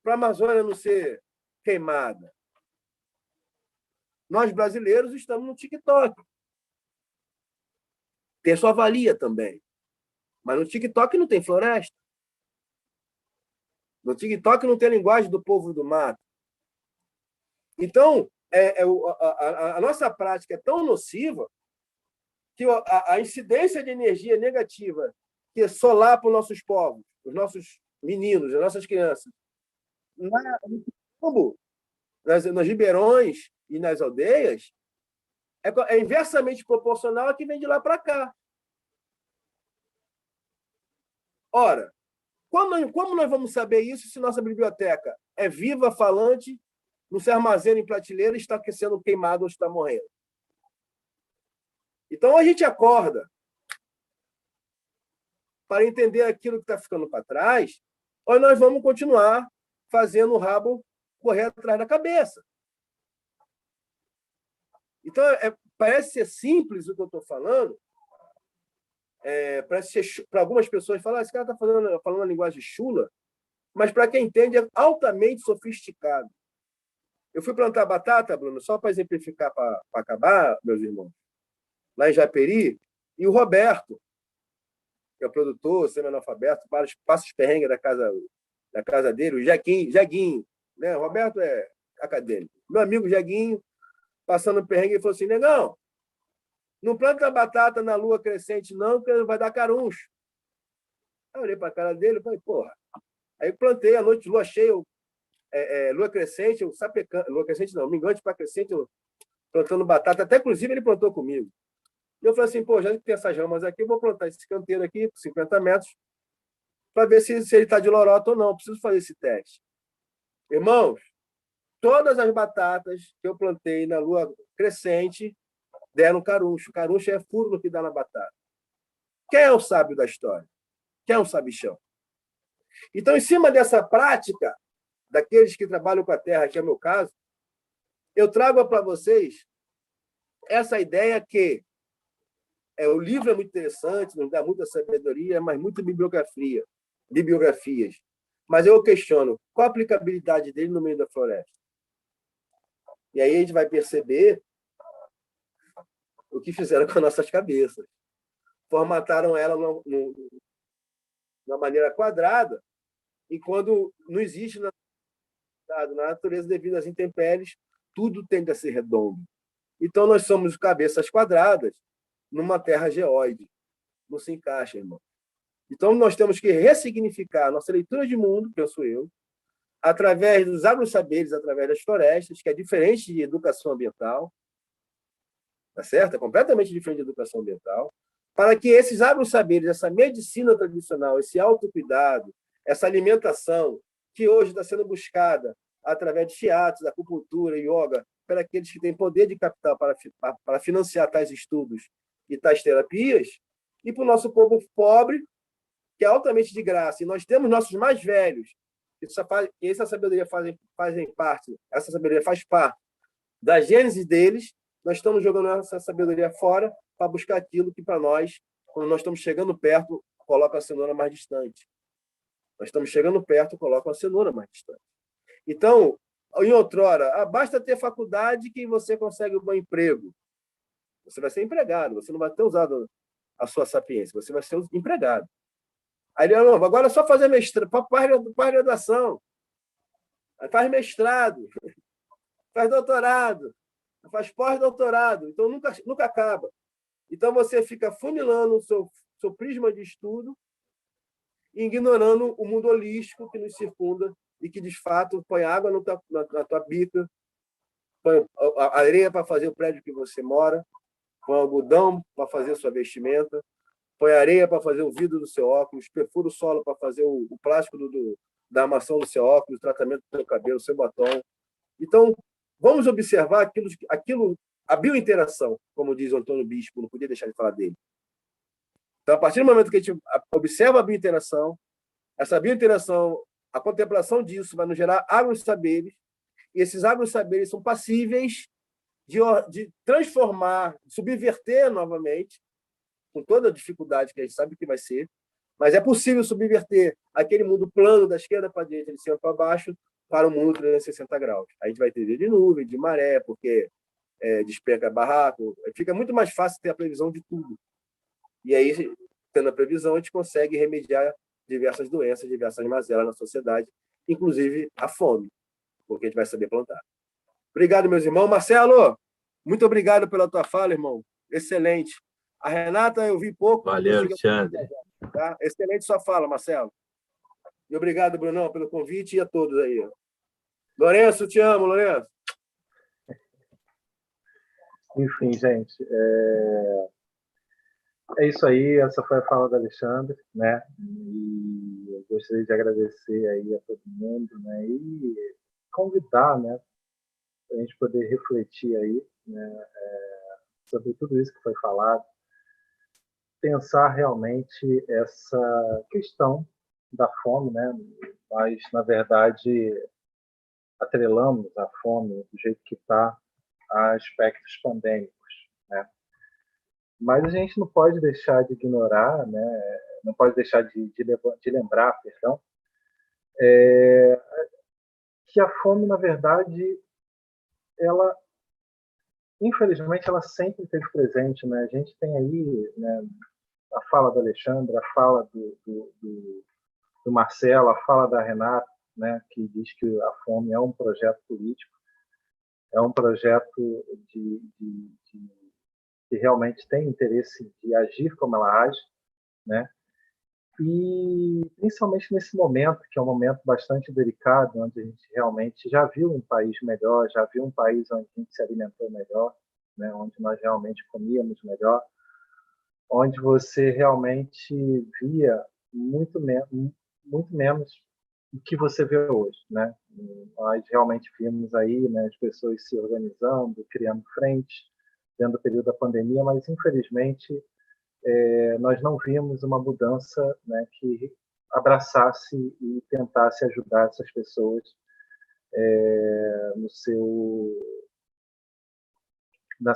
para a Amazônia não ser queimada. Nós, brasileiros, estamos no TikTok. Tem sua valia também. Mas no TikTok não tem floresta. No TikTok não tem a linguagem do povo do mato. Então, a nossa prática é tão nociva que a incidência de energia negativa que solapa os nossos povos, os nossos meninos, as nossas crianças, no campo, nos ribeirões e nas aldeias, é inversamente proporcional a que vem de lá para cá. Ora, como nós vamos saber isso se nossa biblioteca é viva, falante, não se armazena em prateleira, está sendo queimado ou está morrendo? Então, a gente acorda para entender aquilo que está ficando para trás, ou nós vamos continuar fazendo o rabo correr atrás da cabeça. Então, parece ser simples o que eu estou falando, parece ser, para algumas pessoas, falar, esse cara está falando a linguagem chula, mas para quem entende é altamente sofisticado. Eu fui plantar batata, Bruno, só para exemplificar, para acabar, meus irmãos, lá em Japeri, e o Roberto, que é o produtor, semi-analfabeto, passa os perrengues da casa dele, o Jeguinho, né? O Roberto é acadêmico. Meu amigo Jeguinho, passando perrengue, ele falou assim, negão, não planta batata na lua crescente, não, porque vai dar caruncho. Eu olhei para a cara dele e falei, porra. Aí plantei à noite, lua cheia, lua crescente, eu sapecando, lua crescente não, minguante para crescente, eu plantando batata, até inclusive ele plantou comigo. E eu falei assim, pô, já que tem essas ramas aqui, eu vou plantar esse canteiro aqui, com 50 metros, para ver se ele está de lorota ou não. Preciso fazer esse teste. Irmãos, todas as batatas que eu plantei na lua crescente deram caruncho. Caruncho é furo no que dá na batata. Quem é o sábio da história? Quem é o sabichão? Então, em cima dessa prática, daqueles que trabalham com a terra, que é o meu caso, eu trago para vocês essa ideia que o livro é muito interessante, nos dá muita sabedoria, mas muita bibliografias. Mas eu questiono, qual a aplicabilidade dele no meio da floresta? E aí a gente vai perceber o que fizeram com as nossas cabeças. Formataram ela de uma maneira quadrada, e quando não existe na natureza, devido às intempéries, tudo tende a ser redondo. Então, nós somos cabeças quadradas numa terra geóide. Não se encaixa, irmão. Então, nós temos que ressignificar a nossa leitura de mundo, penso eu, através dos agro-saberes, através das florestas, que é diferente de educação ambiental, tá certo? É completamente diferente de educação ambiental, para que esses agro-saberes, essa medicina tradicional, esse autocuidado, essa alimentação, que hoje está sendo buscada através de shiatsu, acupuntura, yoga, para aqueles que têm poder de capital para financiar tais estudos e tais terapias, e para o nosso povo pobre, que é altamente de graça. E nós temos nossos mais velhos, que essa sabedoria essa sabedoria faz parte da gênese deles, nós estamos jogando essa sabedoria fora para buscar aquilo que, para nós, quando nós estamos chegando perto, coloca a cenoura mais distante. Nós estamos chegando perto, coloca a cenoura mais distante. Então, em outrora, basta ter faculdade que você consegue um bom emprego. Você vai ser empregado, você não vai ter usado a sua sapiência, você vai ser empregado. Aí ele falou, agora é só fazer mestrado, faz graduação, faz mestrado, faz doutorado, faz pós-doutorado, então nunca acaba. Então você fica funilando o seu prisma de estudo e ignorando o mundo holístico que nos circunda e que, de fato, põe água na tua bica, põe a areia para fazer o prédio que você mora, põe algodão para fazer a sua vestimenta, põe areia para fazer o vidro do seu óculos, perfura o solo para fazer o plástico da armação do seu óculos, o tratamento do seu cabelo, do seu batom. Então, vamos observar aquilo, a biointeração, como diz o Antônio Bispo, não podia deixar de falar dele. Então, a partir do momento que a gente observa a biointeração, essa biointeração, a contemplação disso vai nos gerar agro-saberes, e esses agro-saberes são passíveis de transformar, subverter novamente, com toda a dificuldade que a gente sabe que vai ser, mas é possível subverter aquele mundo plano da esquerda para a direita, de cima para baixo, para o mundo 360 graus. A gente vai ter dia de nuvem, de maré, porque despenca barraco, fica muito mais fácil ter a previsão de tudo. E aí tendo a previsão, a gente consegue remediar diversas doenças, diversas mazelas na sociedade, inclusive a fome, porque a gente vai saber plantar. Obrigado, meus irmãos. Marcelo, muito obrigado pela tua fala, irmão. Excelente. A Renata, eu vi pouco. Valeu, Alexandre. Tá? Excelente sua fala, Marcelo. E obrigado, Brunão, pelo convite e a todos aí. Lourenço, te amo, Lourenço. Enfim, gente, é isso aí. Essa foi a fala do Alexandre, né? E eu gostaria de agradecer aí a todo mundo, né? E convidar, né? Para a gente poder refletir aí, né? Sobre tudo isso que foi falado, pensar realmente essa questão da fome, né? Mas, na verdade, atrelamos a fome do jeito que está a aspectos pandêmicos, né? Mas a gente não pode deixar de ignorar, né? Não pode deixar de lembrar, perdão, que a fome, na verdade, ela, infelizmente, ela sempre esteve presente, né? A gente tem aí, né, a fala do Alexandre, a fala do Marcelo, a fala da Renata, né, que diz que a fome é um projeto político, é um projeto que realmente tem interesse de agir como ela age, né? E principalmente nesse momento, que é um momento bastante delicado, onde a gente realmente já viu um país melhor, já viu um país onde a gente se alimentou melhor, né? Onde nós realmente comíamos melhor, onde você realmente via muito menos do que você vê hoje, né? Nós realmente vimos aí, né, as pessoas se organizando, criando frente, dentro do período da pandemia, mas infelizmente nós não vimos uma mudança, né, que abraçasse e tentasse ajudar essas pessoas no seu, na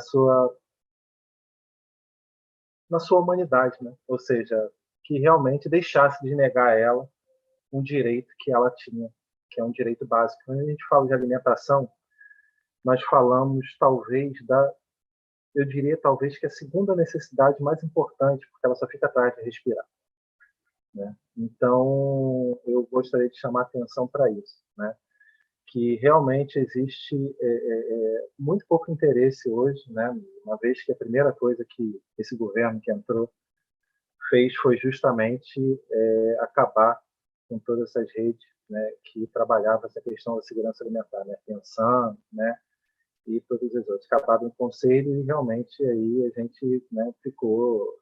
sua humanidade, né? Ou seja, que realmente deixasse de negar a ela um direito que ela tinha, que é um direito básico. Quando a gente fala de alimentação, nós falamos eu diria talvez que a segunda necessidade mais importante, porque ela só fica atrás de respirar, né? Então, eu gostaria de chamar a atenção para isso, né? Que realmente existe muito pouco interesse hoje, né? Uma vez que a primeira coisa que esse governo que entrou fez foi justamente acabar com todas essas redes, né, que trabalhavam essa questão da segurança alimentar, né? Pensando, né? E todos os outros acabaram em conselho e realmente aí a gente, né, ficou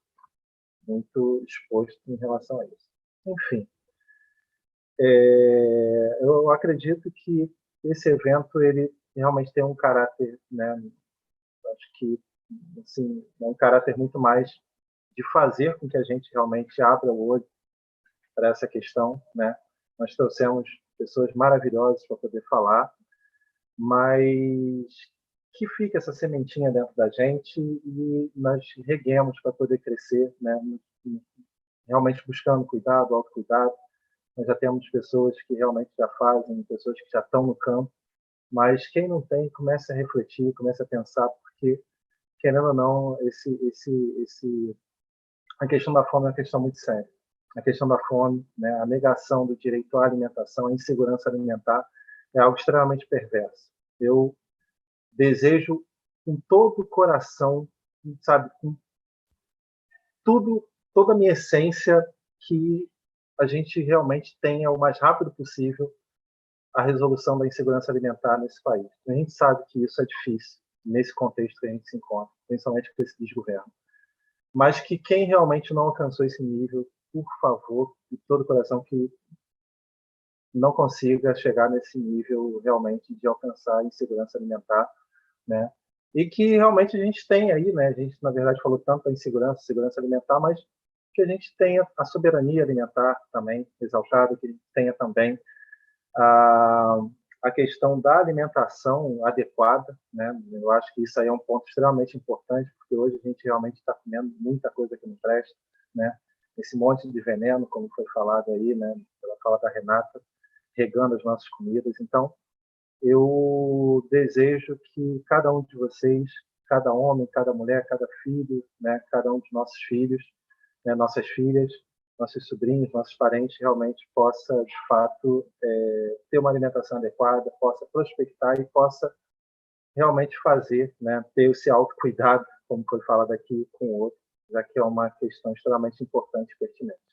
muito exposto em relação a isso. Enfim, eu acredito que esse evento ele realmente tem um caráter, né, acho que assim, um caráter muito mais de fazer com que a gente realmente abra o olho para essa questão, né? Nós trouxemos pessoas maravilhosas para poder falar, mas que fique essa sementinha dentro da gente e nós reguemos para poder crescer, né? Realmente buscando cuidado, autocuidado. Nós já temos pessoas que realmente já fazem, pessoas que já estão no campo, mas quem não tem, comece a refletir, comece a pensar, porque, querendo ou não, a questão da fome é uma questão muito séria. A questão da fome, né, a negação do direito à alimentação, a insegurança alimentar, é algo extremamente perverso. Eu desejo com todo o coração, sabe, com tudo, toda a minha essência, que a gente realmente tenha o mais rápido possível a resolução da insegurança alimentar nesse país. A gente sabe que isso é difícil nesse contexto que a gente se encontra, principalmente com esse desgoverno. Mas que quem realmente não alcançou esse nível, por favor, de todo o coração, que não consiga chegar nesse nível realmente de alcançar a insegurança alimentar, né? E que realmente a gente tem aí, né? A gente, na verdade, falou tanto da insegurança, segurança alimentar, mas que a gente tenha a soberania alimentar também exaltada, que a gente tenha também a questão da alimentação adequada, né? Eu acho que isso aí é um ponto extremamente importante, porque hoje a gente realmente está comendo muita coisa que não presta, né? Esse monte de veneno, como foi falado aí, né? Pela fala da Renata, regando as nossas comidas. Então, eu desejo que cada um de vocês, cada homem, cada mulher, cada filho, né? Cada um de nossos filhos, né, nossas filhas, nossos sobrinhos, nossos parentes realmente possa, de fato, ter uma alimentação adequada, possa prospectar e possa realmente fazer, né, ter esse autocuidado, como foi falado aqui, com o outro, já que é uma questão extremamente importante e pertinente.